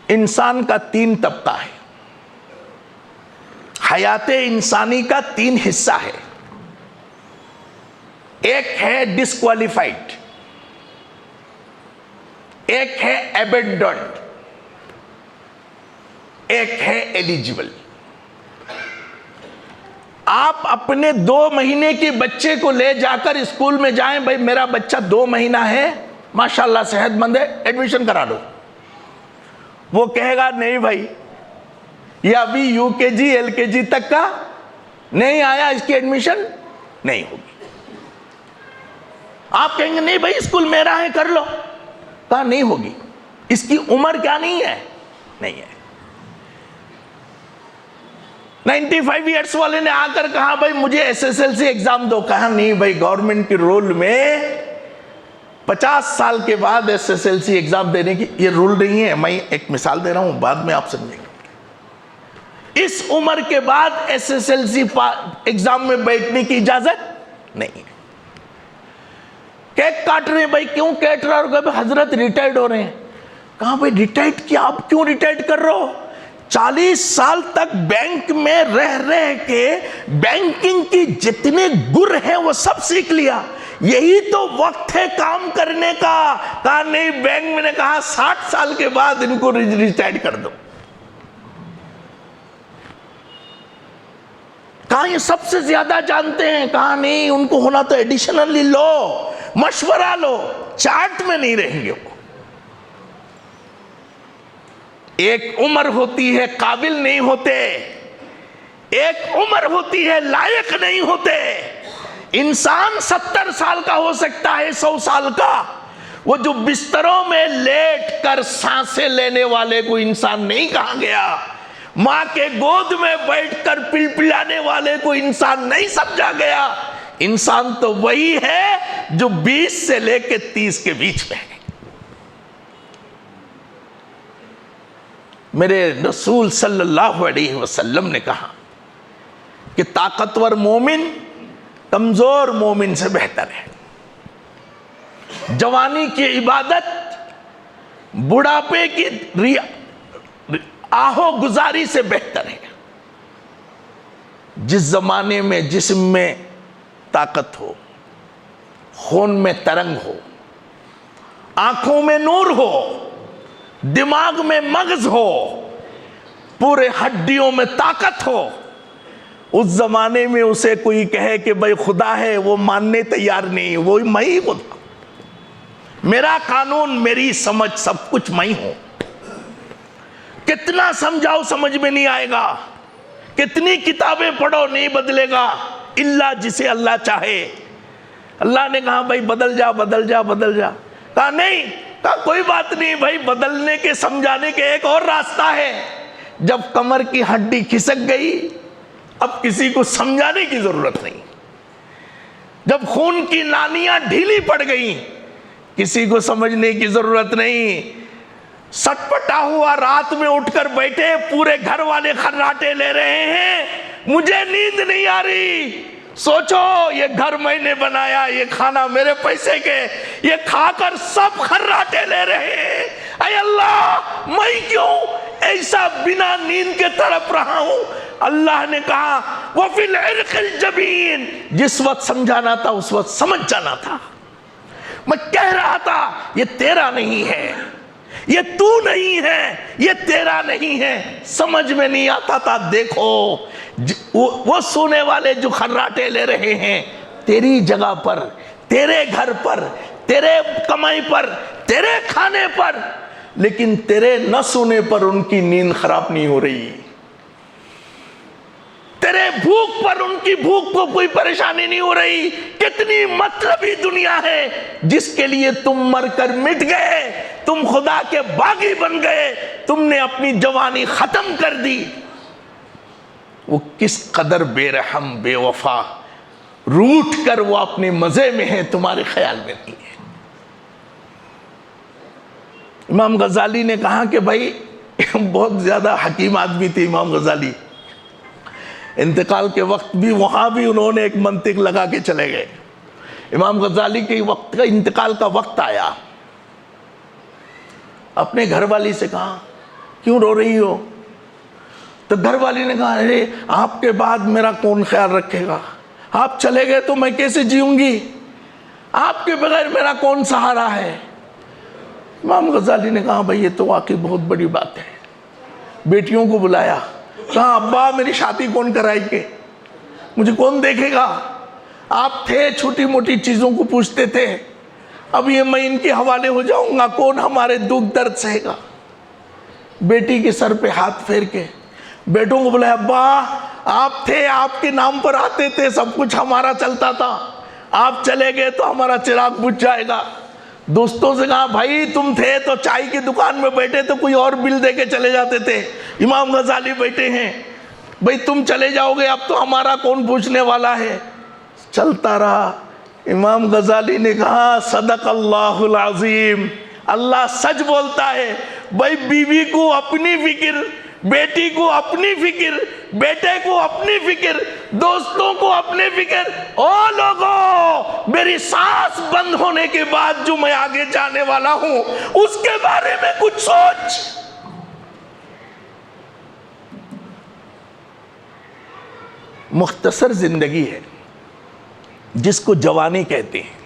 انسان کا 3 طبقہ ہے. حیات انسانی کا 3 حصہ ہے. ایک ہے ڈسکوالیفائڈ، ایک ہے ایبنڈنڈ، ایک ہے ایلیجیبل. آپ اپنے 2 مہینے کے بچے کو لے جا کر اسکول میں جائیں، بھائی میرا بچہ 2 مہینہ ہے، ماشاءاللہ صحت مند ہے، ایڈمیشن کرا دو. وہ کہے گا نہیں بھائی، یہ ابھی یو کے جی ایل کے جی تک کا نہیں آیا، اس کی ایڈمیشن نہیں ہوگی. آپ کہیں گے نہیں بھائی اسکول میرا ہے، کر لو. کہا نہیں ہوگی، اس کی عمر کیا نہیں ہے، نہیں ہے. 95 ایئرس والے نے آ کر کہا بھائی مجھے SSLC ایگزام دو. کہا نہیں بھائی، گورنمنٹ کے رول میں 50 سال کے بعد SSLC ایگزام دینے کی یہ رول نہیں ہے. میں ایک مثال دے رہا ہوں، بعد میں آپ سمجھیں گے. اس عمر کے بعد SSLC ایگزام میں بیٹھنے کی اجازت نہیں ہے. کیک کاٹ رہے ہیں، بھائی کیوں کاٹ رہا ہو؟ حضرت ریٹائرڈ ہو رہے ہیں. کہا بھائی ریٹائرڈ کیا، آپ کیوں ریٹائرڈ کر رہے ہو؟ 40 سال تک بینک میں رہ کے بینکنگ کی جتنے گر ہیں وہ سب سیکھ لیا، یہی تو وقت ہے کام کرنے کا. کہا نہیں، بینک میں نے کہا 60 سال کے بعد ان کو ریٹائرڈ کر دو. کہا یہ سب سے زیادہ جانتے ہیں. کہا نہیں، ان کو ہونا تو ایڈیشنلی لو، مشورہ لو، چارٹ میں نہیں رہیں گے. وہ ایک عمر ہوتی ہے قابل نہیں ہوتے، ایک عمر ہوتی ہے لائق نہیں ہوتے. انسان 70 سال کا ہو سکتا ہے، 100 سال کا. وہ جو بستروں میں لیٹ کر سانسیں لینے والے کو انسان نہیں کہا گیا، ماں کے گود میں بیٹھ کر پلپلانے والے کو انسان نہیں سمجھا گیا. انسان تو وہی ہے جو 20 سے لے کے 30 کے بیچ میں ہے. میرے رسول صلی اللہ علیہ وسلم نے کہا کہ طاقتور مومن کمزور مومن سے بہتر ہے، جوانی کی عبادت بڑھاپے کی آہو گزاری سے بہتر ہے۔ جس زمانے میں جسم میں طاقت ہو، خون میں ترنگ ہو، آنکھوں میں نور ہو، دماغ میں مغز ہو، پورے ہڈیوں میں طاقت ہو، اس زمانے میں اسے کوئی کہے کہ بھائی خدا ہے، وہ ماننے تیار نہیں، وہ میں ہی خدا، میرا قانون، میری سمجھ، سب کچھ میں ہوں۔ کتنا سمجھاؤ سمجھ میں نہیں آئے گا، کتنی کتابیں پڑھو نہیں بدلے گا، الا جسے اللہ چاہے۔ اللہ نے کہا بھائی بدل جا بدل جا بدل جا، کہا نہیں، کہا کوئی بات نہیں بھائی، بدلنے کے سمجھانے کے ایک اور راستہ ہے۔ جب کمر کی ہڈی کھسک گئی اب کسی کو سمجھانے کی ضرورت نہیں، جب خون کی نالیاں ڈھیلی پڑ گئیں کسی کو سمجھنے کی ضرورت نہیں۔ سٹپٹا ہوا رات میں اٹھ کر بیٹھے، پورے گھر والے خراٹے لے رہے ہیں، مجھے نیند نہیں آ رہی، سوچو یہ گھر میں نے بنایا، یہ کھانا میرے پیسے کے، یہ کھا کر سب خراٹے لے رہے ہیں، اے اللہ میں کیوں ایسا بنا نیند کے تڑپ رہا ہوں؟ اللہ نے کہا وَفِي الْعِرْقِ الْجَبِينِ، جس وقت سمجھانا تھا اس وقت سمجھ جانا تھا۔ میں کہہ رہا تھا یہ تیرا نہیں ہے، یہ تو نہیں ہے، یہ تیرا نہیں ہے، سمجھ میں نہیں آتا تھا۔ دیکھو وہ سونے والے جو خراٹے لے رہے ہیں تیری جگہ پر، تیرے گھر پر، تیرے کمائی پر، تیرے کھانے پر، لیکن تیرے نہ سونے پر ان کی نیند خراب نہیں ہو رہی، تیرے بھوک پر ان کی بھوک کو کوئی پریشانی نہیں ہو رہی۔ کتنی مطلبی دنیا ہے جس کے لیے تم مر کر مٹ گئے، تم خدا کے باغی بن گئے، تم نے اپنی جوانی ختم کر دی۔ وہ کس قدر بے رحم بے وفا، روٹ کر وہ اپنے مزے میں ہے، تمہارے خیال میں نہیں ہے۔ امام غزالی نے کہا کہ بھائی بہت زیادہ حکیم آدمی تھے امام غزالی، انتقال کے وقت بھی وہاں بھی انہوں نے ایک منطق لگا کے چلے گئے۔ امام غزالی کے وقت کا انتقال کا وقت آیا، اپنے گھر والی سے کہا کیوں رو رہی ہو؟ تو گھر والی نے کہا ارے آپ کے بعد میرا کون خیال رکھے گا، آپ چلے گئے تو میں کیسے جیوں گی، آپ کے بغیر میرا کون سہارا ہے۔ امام غزالی نے کہا بھائی یہ تو واقعی بہت بڑی بات ہے۔ بیٹیوں کو بلایا، کہا ابا میری شادی کون کرائے گے، مجھے کون دیکھے گا، آپ تھے چھوٹی موٹی چیزوں کو پوچھتے تھے، اب یہ میں ان کے حوالے ہو جاؤں گا، کون ہمارے دکھ درد سہے گا۔ بیٹی کے سر پہ ہاتھ پھیر کے بیٹوں کو بلایا، ابا آپ تھے، آپ کے نام پر آتے تھے، سب کچھ ہمارا چلتا تھا، آپ چلے گئے تو ہمارا چراغ بجھ جائے گا۔ دوستوں سے کہا بھائی تم تھے تو چائے کی دکان میں بیٹھے تو کوئی اور بل دے کے چلے جاتے تھے، امام غزالی بیٹھے ہیں، بھائی تم چلے جاؤ گے اب تو ہمارا کون پوچھنے والا ہے۔ چلتا رہا۔ امام غزالی نے کہا صدق اللہ العظیم، اللہ سچ بولتا ہے۔ بھائی بیوی کو اپنی فکر، بیٹی کو اپنی فکر، بیٹے کو اپنی فکر، دوستوں کو اپنی فکر، او لوگوں میری سانس بند ہونے کے بعد جو میں آگے جانے والا ہوں اس کے بارے میں کچھ سوچ۔ مختصر زندگی ہے جس کو جوانی کہتے ہیں،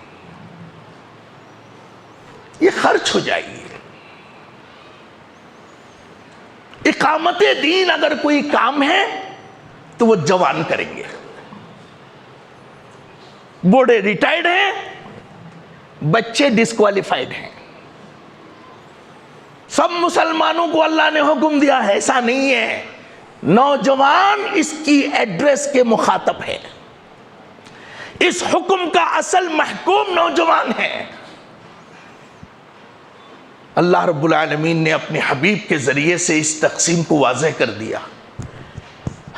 یہ خرچ ہو جائے گی۔ اقامت دین اگر کوئی کام ہے تو وہ جوان کریں گے، بوڑھے ریٹائرڈ ہیں، بچے ڈسکوالیفائڈ ہیں۔ سب مسلمانوں کو اللہ نے حکم دیا ہے، ایسا نہیں ہے، نوجوان اس کی ایڈریس کے مخاطب ہے، اس حکم کا اصل محکوم نوجوان ہے۔ اللہ رب العالمین نے اپنے حبیب کے ذریعے سے اس تقسیم کو واضح کر دیا۔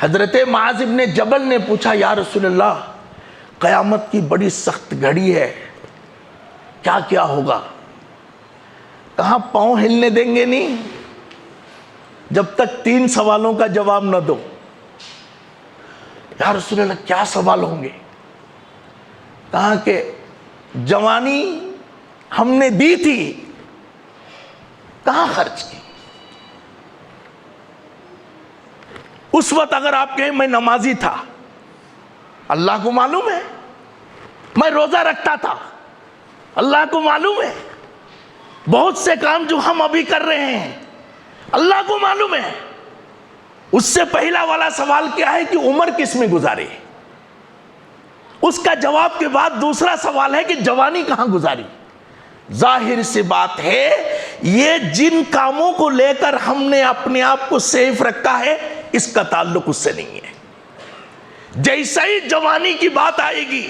حضرت معاذ بن جبل نے پوچھا یا رسول اللہ قیامت کی بڑی سخت گھڑی ہے، کیا کیا ہوگا؟ کہاں پاؤں ہلنے دیں گے نہیں، جب تک 3 سوالوں کا جواب نہ دو. یا رسول اللہ کیا سوال ہوں گے؟ کہا کہ جوانی ہم نے دی تھی، کہاں خرچ کی؟ اس وقت اگر آپ کہیں میں نمازی تھا، اللہ کو معلوم ہے، میں روزہ رکھتا تھا، اللہ کو معلوم ہے، بہت سے کام جو ہم ابھی کر رہے ہیں اللہ کو معلوم ہے. اس سے پہلا والا سوال کیا ہے کہ عمر کس میں گزاری؟ اس کا جواب کے بعد دوسرا سوال ہے کہ جوانی کہاں گزاری؟ ظاہر سی بات ہے یہ جن کاموں کو لے کر ہم نے اپنے آپ کو سیف رکھا ہے اس کا تعلق اس سے نہیں ہے. جیسا ہی جوانی کی بات آئے گی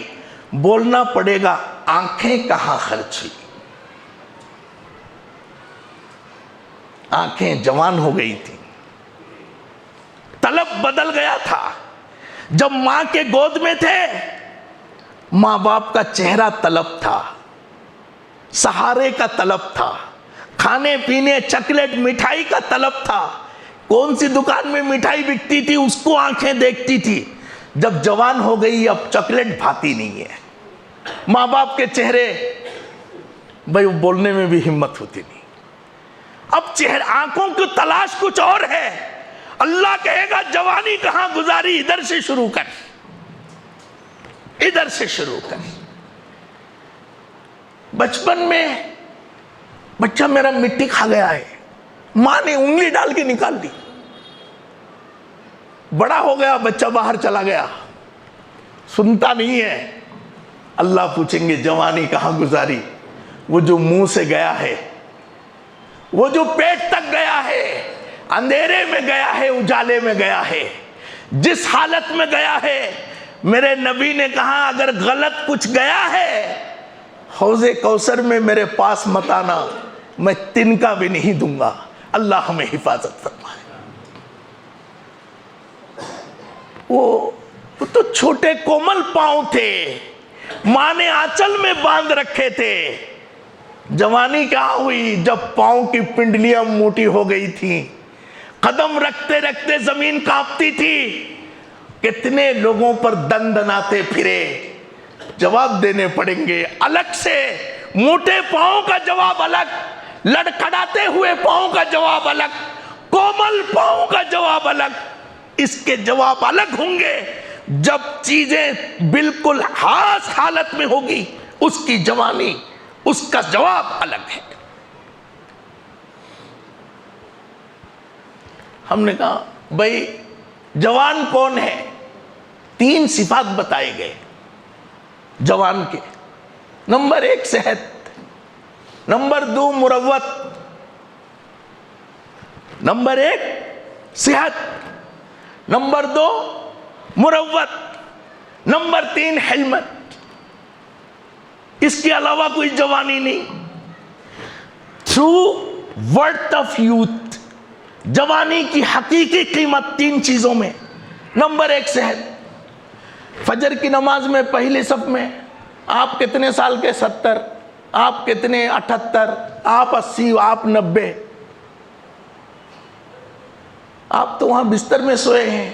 بولنا پڑے گا آنکھیں کہاں خرچ ہوئی. آنکھیں جوان ہو گئی تھی، طلب بدل گیا تھا. جب ماں کے گود میں تھے ماں باپ کا چہرہ طلب تھا، سہارے کا طلب تھا، کھانے پینے چاکلیٹ مٹھائی کا طلب تھا. کون سی دکان میں مٹھائی بکتی تھی اس کو آنکھیں دیکھتی تھی. جب جوان ہو گئی اب چاکلیٹ بھاتی نہیں ہے. ماں باپ کے چہرے بھائی بولنے میں بھی ہمت ہوتی نہیں. اب آنکھوں کی تلاش کچھ اور ہے. اللہ کہے گا جوانی کہاں گزاری؟ ادھر سے شروع کر، ادھر سے شروع کر. بچپن میں بچہ میرا مٹی کھا گیا ہے، ماں نے انگلی ڈال کے نکال دی. بڑا ہو گیا بچہ باہر چلا گیا، سنتا نہیں ہے. اللہ پوچھیں گے جوانی کہاں گزاری؟ وہ جو منہ سے گیا ہے، وہ جو پیٹ تک گیا ہے، اندھیرے میں گیا ہے، اجالے میں گیا ہے، جس حالت میں گیا ہے. میرے نبی نے کہا اگر غلط کچھ گیا ہے حوض کوثر میں میرے پاس مت آنا، میں تنکا بھی نہیں دوں گا. اللہ ہمیں حفاظت فرمائے. وہ تو چھوٹے کومل پاؤں تھے، ماں نے آنچل میں باندھ رکھے تھے. جوانی کہاں ہوئی؟ جب پاؤں کی پنڈلیاں موٹی ہو گئی تھی، قدم رکھتے رکھتے زمین کانپتی تھی. کتنے لوگوں پر دندناتے پھرے. جواب دینے پڑیں گے الگ سے. موٹے پاؤں کا جواب الگ، لڑکھڑاتے ہوئے پاؤں کا جواب الگ، کومل پاؤں کا جواب الگ. اس کے جواب الگ ہوں گے جب چیزیں بالکل خاص حالت میں ہوگی. اس کی جوانی، اس کا جواب الگ ہے. ہم نے کہا بھائی جوان کون ہے؟ 3 صفات بتائے گئے جوان کے. نمبر 1 صحت، نمبر 2 مروت، نمبر 1 صحت، نمبر 2 مروت، نمبر 3 حلمت. اس کے علاوہ کوئی جوانی نہیں. تھرو ورتھ آف یوتھ، جوانی کی حقیقی قیمت 3 چیزوں میں. نمبر 1 صحت. فجر کی نماز میں پہلی صف میں آپ کتنے سال کے؟ 70. آپ کتنے؟ 78. آپ 80. آپ 90. آپ تو وہاں بستر میں سوئے ہیں.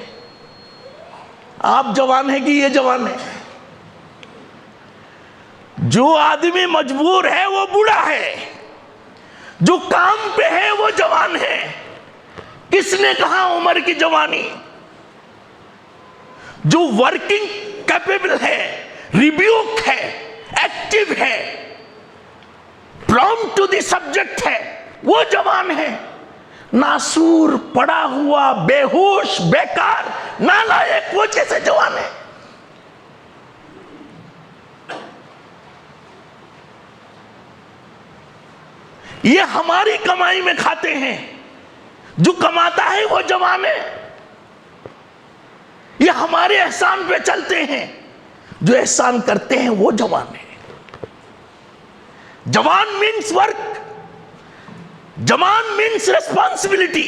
آپ جوان ہیں کہ یہ جوان ہے؟ جو آدمی مجبور ہے وہ بوڑھا ہے، جو کام پہ ہے وہ جوان ہے. کس نے کہا عمر کی جوانی؟ جو ورکنگ کیپیبل ہے، ریبیوک ہے، ایکٹیو ہے، پرامپٹ ٹو دی سبجیکٹ ہے، وہ جوان ہے. ناسور، پڑا ہوا، بے ہوش، بیکار، نالائق، وہ کیسے جوان ہے؟ یہ ہماری کمائی میں کھاتے ہیں. جو کماتا ہے وہ جوان ہے. یہ ہمارے احسان پہ چلتے ہیں، جو احسان کرتے ہیں وہ جوان ہے. جوان مینس ورک، جوان مینس ریسپانسبلٹی.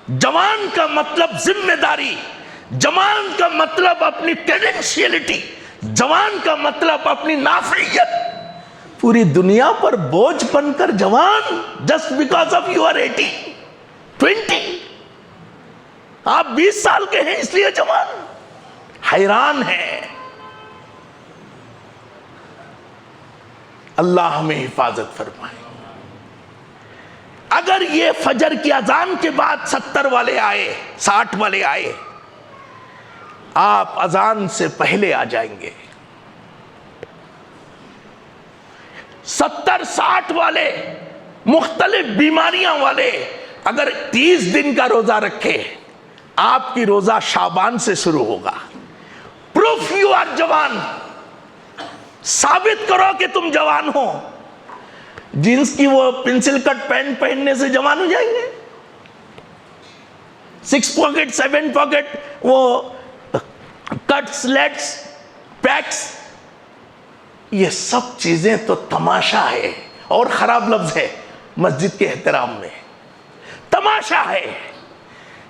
جوان کا مطلب ذمہ داری، جوان کا مطلب اپنی کریڈنشیلٹی، جوان کا مطلب اپنی نافعیت. پوری دنیا پر بوجھ بن کر جوان، just because of you are 80. 20 آپ 20 سال کے ہیں اس لیے جوان حیران ہیں. اللہ ہمیں حفاظت فرمائے. اگر یہ فجر کی اذان کے بعد 70 والے آئے 60 والے آئے، آپ اذان سے پہلے آ جائیں گے. 70-60 والے مختلف بیماریاں والے اگر 30 دن کا روزہ رکھے، آپ کی روزہ شعبان سے شروع ہوگا. پروف یو آر جوان. ثابت کرو کہ تم جوان ہو. جینس کی وہ پنسل کٹ پینٹ پہننے سے جوان ہو جائیں گے؟ 6 پاکٹ 7 پاکٹ وہ کٹ سلیٹس پیکس، یہ سب چیزیں تو تماشا ہے اور خراب لفظ ہے مسجد کے احترام میں. تماشا ہے.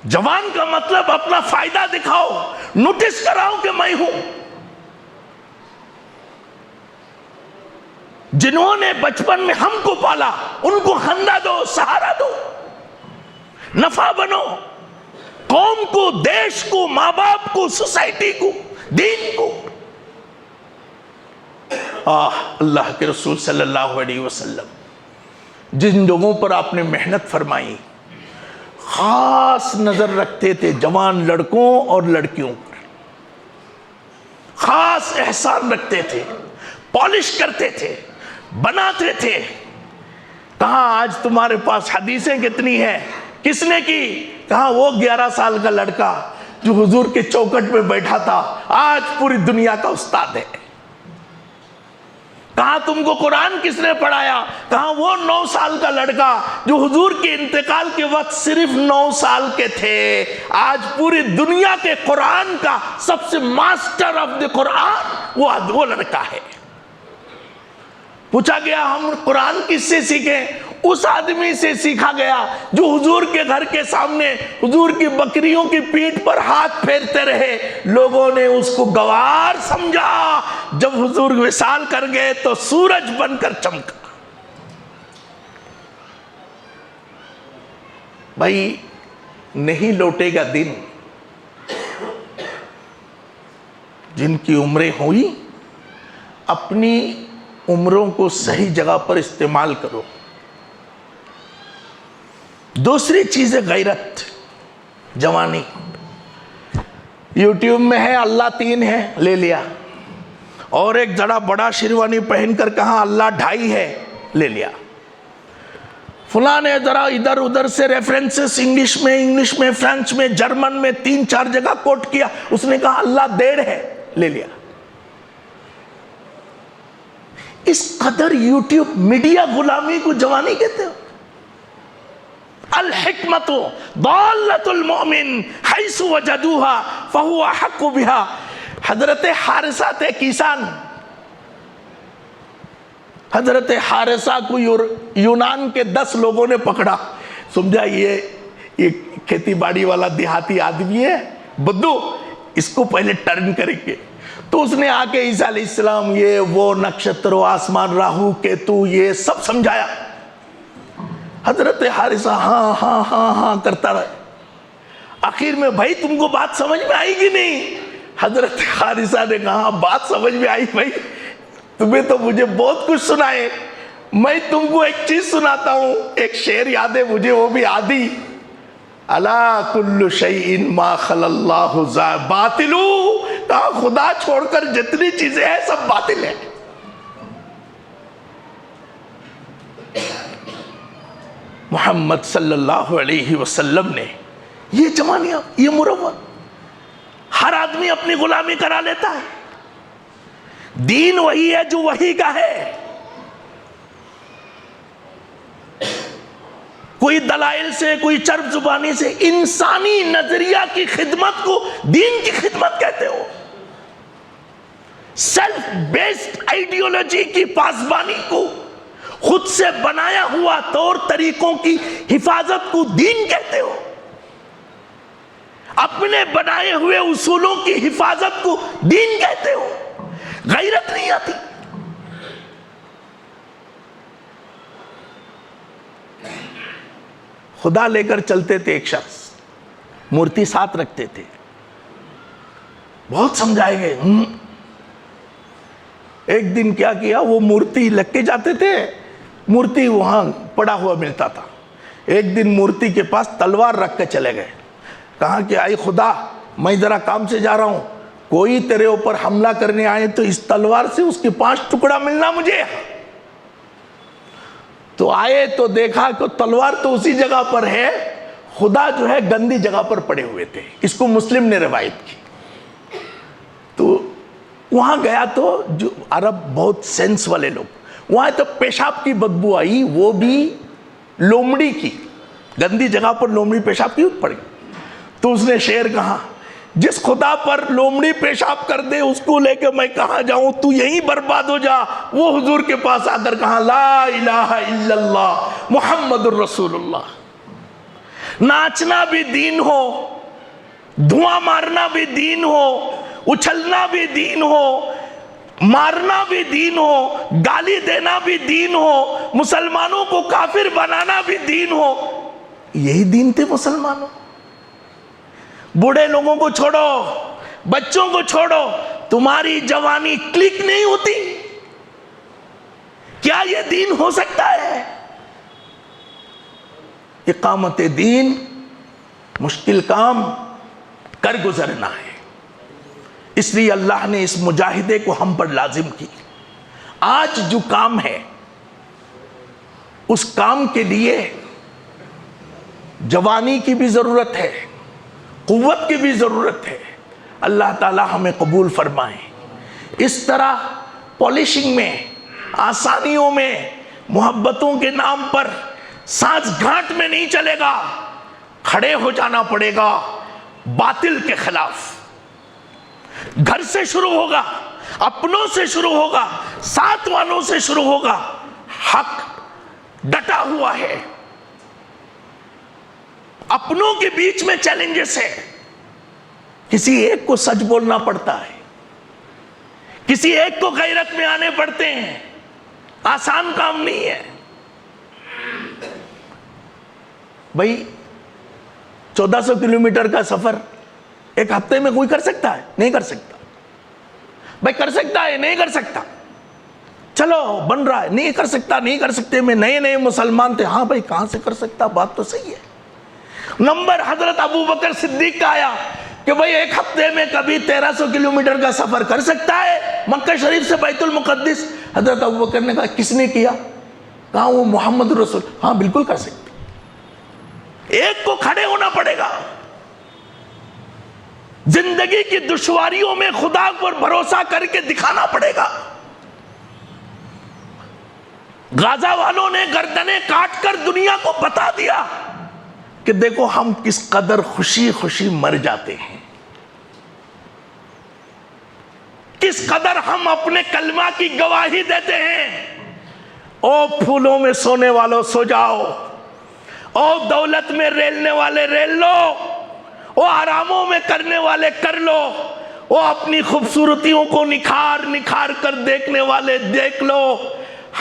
جوان کا مطلب اپنا فائدہ دکھاؤ، نوٹس کراؤ کہ میں ہوں. جنہوں نے بچپن میں ہم کو پالا ان کو خندہ دو، سہارا دو، نفع بنو. قوم کو، دیش کو، ماں باپ کو، سوسائٹی کو، دین کو. اللہ کے رسول صلی اللہ علیہ وسلم جن لوگوں پر آپ نے محنت فرمائی، خاص نظر رکھتے تھے جوان لڑکوں اور لڑکیوں پر، خاص احسان رکھتے تھے، پالش کرتے تھے، بناتے تھے. کہاں آج تمہارے پاس حدیثیں کتنی ہیں؟ کس نے کی؟ کہاں وہ 11 سال کا لڑکا جو حضور کے چوکٹ پہ بیٹھا تھا آج پوری دنیا کا استاد ہے. کہاں تم کو قرآن کس نے پڑھایا؟ کہاں وہ 9 سال کا لڑکا جو حضور کے انتقال کے وقت صرف 9 سال کے تھے آج پوری دنیا کے قرآن کا سب سے ماسٹر آف دی قرآن وہ لڑکا ہے. پوچھا گیا ہم قرآن کس سے سیکھیں؟ اس آدمی سے سیکھا گیا جو حضور کے گھر کے سامنے حضور کی بکریوں کی پیٹھ پر ہاتھ پھیرتے رہے. لوگوں نے اس کو گوار سمجھا. جب حضور وصال کر گئے تو سورج بن کر چمکا. بھائی نہیں لوٹے گا دن. جن کی عمریں ہوئی اپنی عمروں کو صحیح جگہ پر استعمال کرو. دوسری چیز ہے غیرت، جوانی. یوٹیوب میں ہے اللہ 3 ہے، لے لیا. اور ایک ذرا بڑا شیروانی پہن کر کہاں اللہ 2.5 ہے، لے لیا. فلاں نے ذرا ادھر ادھر سے ریفرنسز انگلش میں فرینچ میں جرمن میں 3-4 جگہ کوٹ کیا. اس نے کہا اللہ 1.5 ہے، لے لیا. اس قدر یوٹیوب میڈیا غلامی کو جوانی کہتے ہو. الحکمت ضالۃ المؤمن حیث وجدوها فهو احق بها. حضرت حارثہ تھے کیسان. حضرت حارثہ کو یونان کے 10 لوگوں نے پکڑا. سمجھا یہ کھیتی باڑی والا دیہاتی آدمی ہے بدو، اس کو پہلے ٹرن کریں گے. تو اس نے آ کے عیسیٰ علیہ السلام یہ وہ نکشتر و آسمان راہو کیتو یہ سب سمجھایا. حضرت حارثہ ہاں ہاں ہاں ہاں کرتا رہا. آخر میں بھائی تم کو بات سمجھ میں آئی گی نہیں؟ حضرت حارثہ نے کہا بات سمجھ میں آئی. بھائی تمہیں تو مجھے بہت کچھ سنائے، میں تم کو ایک چیز سناتا ہوں. ایک شعر یاد ہے مجھے، وہ بھی عادی. الا کل شیء ما خلا اللہ باطل. کہا خدا چھوڑ کر جتنی چیزیں ہیں سب باطل ہیں. محمد صلی اللہ علیہ وسلم نے یہ جوانیاں، یہ مروت، ہر آدمی اپنی غلامی کرا لیتا ہے. دین وہی ہے جو وہی کا ہے. کوئی دلائل سے، کوئی چرب زبانی سے، انسانی نظریہ کی خدمت کو دین کی خدمت کہتے ہو. سیلف بیسڈ آئیڈیالوجی کی پاسبانی کو، خود سے بنایا ہوا طور طریقوں کی حفاظت کو دین کہتے ہو. اپنے بنائے ہوئے اصولوں کی حفاظت کو دین کہتے ہو. غیرت نہیں آتی. خدا لے کر چلتے تھے ایک شخص, مورتی ساتھ رکھتے تھے, بہت سمجھائے گئے. ایک دن کیا کیا, وہ مورتی لگ کے جاتے تھے, مورتی وہاں پڑا ہوا ملتا تھا. ایک دن مورتی کے پاس تلوار رکھ کے چلے گئے, کہا کہ اے خدا میں ذرا کام سے جا رہا ہوں, کوئی تیرے اوپر حملہ کرنے آئے تو اس تلوار سے اس کے 5 ٹکڑا ملنا مجھے. تو آئے تو دیکھا کہ تلوار تو اسی جگہ پر ہے, خدا جو ہے گندی جگہ پر پڑے ہوئے تھے. اس کو مسلم نے روایت کی. تو وہاں گیا تو جو عرب بہت سینس والے لوگ, وہاں تو پیشاب کی بدبو آئی, وہ بھی لومڑی کی, گندی جگہ پر لومڑی پیشاب کی پڑ گئی. تو اس نے شعر کہا, جس خدا پر لومڑی پیشاب کر دے اس کو لے کے میں کہاں جاؤں, تو یہیں برباد ہو جا. وہ حضور کے پاس آ کر کہا لا الہ الا اللہ محمد الرسول اللہ. ناچنا بھی دین ہو, دھواں مارنا بھی دین ہو, اچھلنا بھی دین ہو, مارنا بھی دین ہو, گالی دینا بھی دین ہو, مسلمانوں کو کافر بنانا بھی دین ہو. یہی دین تھے مسلمانوں. بوڑھے لوگوں کو چھوڑو, بچوں کو چھوڑو, تمہاری جوانی کلک نہیں ہوتی. کیا یہ دین ہو سکتا ہے؟ اقامت دین مشکل کام کر گزرنا ہے. اس لیے اللہ نے اس مجاہدے کو ہم پر لازم کی. آج جو کام ہے اس کام کے لیے جوانی کی بھی ضرورت ہے, قوت کی بھی ضرورت ہے. اللہ تعالی ہمیں قبول فرمائے. اس طرح پالشنگ میں, آسانیوں میں, محبتوں کے نام پر سانس گھانٹ میں نہیں چلے گا. کھڑے ہو جانا پڑے گا باطل کے خلاف. گھر سے شروع ہوگا, اپنوں سے شروع ہوگا, ساتھ والوں سے شروع ہوگا. حق ڈٹا ہوا ہے. اپنوں کے بیچ میں چیلنجز ہے. کسی ایک کو سچ بولنا پڑتا ہے, کسی ایک کو غیرت میں آنے پڑتے ہیں. آسان کام نہیں ہے بھائی. 1400 کلومیٹر کا سفر ایک ہفتے میں کوئی کر سکتا ہے؟ نہیں کر سکتا. بھائی کر سکتا ہے؟ نہیں کر سکتا. چلو بن رہا ہے, نہیں کر سکتا, نہیں کر سکتے. میں نئے مسلمان تھے. ہاں بھائی کہاں سے کر سکتا, بات تو صحیح ہے. نمبر حضرت ابو بکر صدیق کا آیا کہ بھئی ایک ہفتے میں کبھی 1300 کلومیٹر کا سفر کر سکتا ہے مکہ شریف سے بیت المقدس. حضرت ابو بکر نے کہا کس نے کیا؟ کہا وہ محمد رسول. ہاں بالکل کر سکتے. ایک کو کھڑے ہونا پڑے گا. زندگی کی دشواریوں میں خدا پر بھروسہ کر کے دکھانا پڑے گا. غازہ والوں نے گردنیں کاٹ کر دنیا کو بتا دیا کہ دیکھو ہم کس قدر خوشی خوشی مر جاتے ہیں, کس قدر ہم اپنے کلمہ کی گواہی دیتے ہیں. او پھولوں میں سونے والوں سو جاؤ, او دولت میں ریلنے والے ریل لو, او آراموں میں کرنے والے کر لو, او اپنی خوبصورتیوں کو نکھار نکھار کر دیکھنے والے دیکھ لو.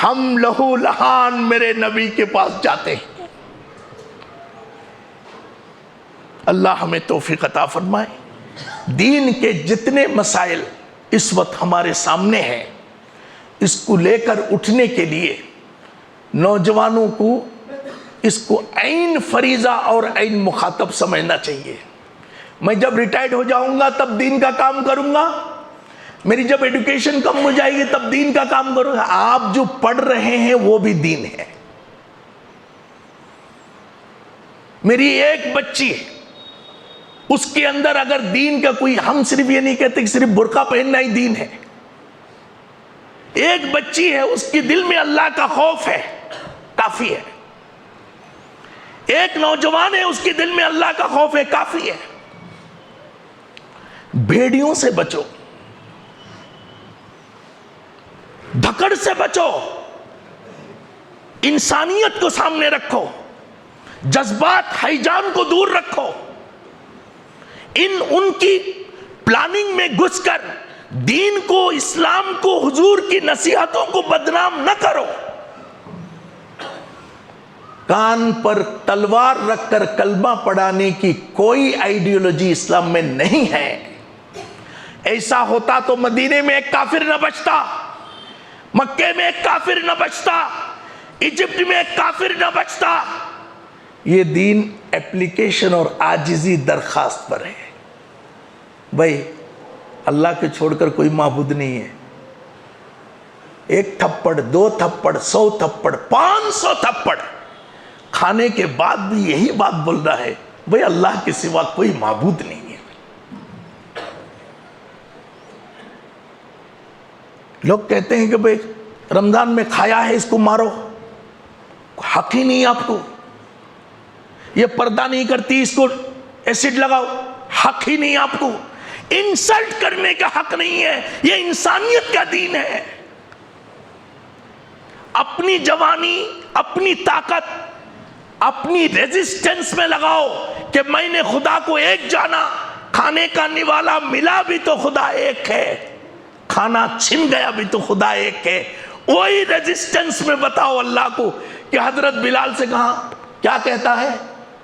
ہم لہو لہان میرے نبی کے پاس جاتے ہیں. اللہ ہمیں توفیق عطا فرمائے. دین کے جتنے مسائل اس وقت ہمارے سامنے ہیں, اس کو لے کر اٹھنے کے لیے نوجوانوں کو اس کو عین فریضہ اور عین مخاطب سمجھنا چاہیے. میں جب ریٹائرڈ ہو جاؤں گا تب دین کا کام کروں گا, میری جب ایڈوکیشن کم ہو جائے گی تب دین کا کام کروں گا. آپ جو پڑھ رہے ہیں وہ بھی دین ہے. میری ایک بچی ہے, اس کے اندر اگر دین کا کوئی, ہم صرف یہ نہیں کہتے کہ صرف برقع پہننا ہی دین ہے. ایک بچی ہے, اس کے دل میں اللہ کا خوف ہے, کافی ہے. ایک نوجوان ہے, اس کے دل میں اللہ کا خوف ہے, کافی ہے. بھیڑیوں سے بچو, دھکڑ سے بچو, انسانیت کو سامنے رکھو, جذبات ہیجان کو دور رکھو. ان کی پلاننگ میں گھس کر دین کو, اسلام کو, حضور کی نصیحتوں کو بدنام نہ کرو. کان پر تلوار رکھ کر کلمہ پڑھانے کی کوئی آئیڈیالوجی اسلام میں نہیں ہے. ایسا ہوتا تو مدینے میں ایک کافر نہ بچتا، مکے میں ایک کافر نہ بچتا، ایجپٹ میں ایک کافر نہ بچتا. یہ دین اپلیکیشن اور عاجزی درخواست پر ہے. بھائی اللہ کے چھوڑ کر کوئی معبود نہیں ہے. ایک تھپڑ، 2 تھپڑ، 100 تھپڑ، 500 تھپڑ کھانے کے بعد بھی یہی بات بول رہا ہے، بھائی اللہ کے سوا کوئی معبود نہیں ہے. لوگ کہتے ہیں کہ بھائی رمضان میں کھایا ہے اس کو مارو، حق ہی نہیں آپ کو. یہ پردہ نہیں کرتی اس کو ایسڈ لگاؤ، حق ہی نہیں آپ کو. انسلٹ کرنے کا حق نہیں ہے. یہ انسانیت کا دین ہے. اپنی جوانی، اپنی طاقت، اپنی ریزسٹنس میں لگاؤ کہ میں نے خدا کو ایک جانا. کھانے کا نوالا ملا بھی تو خدا ایک ہے، کھانا چھن گیا بھی تو خدا ایک ہے. وہی ریزسٹنس میں بتاؤ اللہ کو کہ حضرت بلال سے کہا کیا کہتا ہے،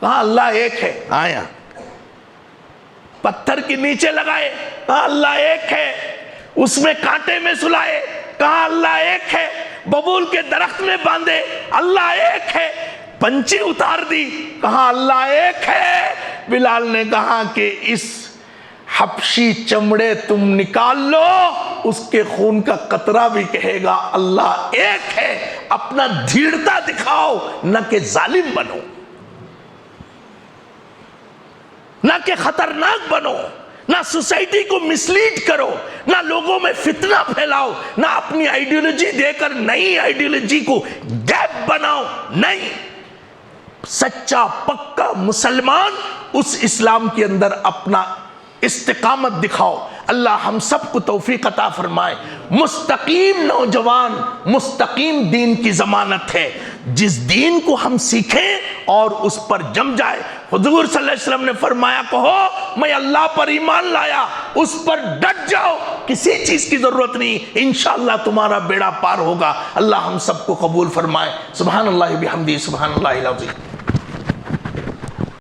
کہا اللہ ایک ہے. آیا پتھر کے نیچے لگائے، کہا اللہ ایک ہے. اس میں کانٹے میں سلائے، کہا اللہ ایک ہے. ببول کے درخت میں باندھے، اللہ ایک ہے. پنچھی اتار دی، کہا اللہ ایک ہے. بلال نے کہا کہ اس حبشی چمڑے تم نکال لو، اس کے خون کا قطرہ بھی کہے گا اللہ ایک ہے. اپنا دھیڑتا دکھاؤ، نہ کہ ظالم بنو، نہ کہ خطرناک بنو، نہ سوسائٹی کو مسلیڈ کرو، نہ لوگوں میں فتنہ پھیلاؤ، نہ اپنی آئیڈیالوجی دے کر نئی آئیڈیالوجی کو گیپ بناؤ. نہیں، سچا پکا مسلمان اس اسلام کے اندر اپنا استقامت دکھاؤ. اللہ ہم سب کو توفیق عطا فرمائے. مستقیم نوجوان مستقیم دین کی ضمانت ہے. جس دین کو ہم سیکھیں اور اس پر جم جائے. حضور صلی اللہ علیہ وسلم نے فرمایا کہو میں اللہ پر ایمان لایا، اس پر ڈٹ جاؤ، کسی چیز کی ضرورت نہیں، انشاءاللہ تمہارا بیڑا پار ہوگا. اللہ ہم سب کو قبول فرمائے. سبحان اللہ بحمدہ، سبحان اللہ العظیم.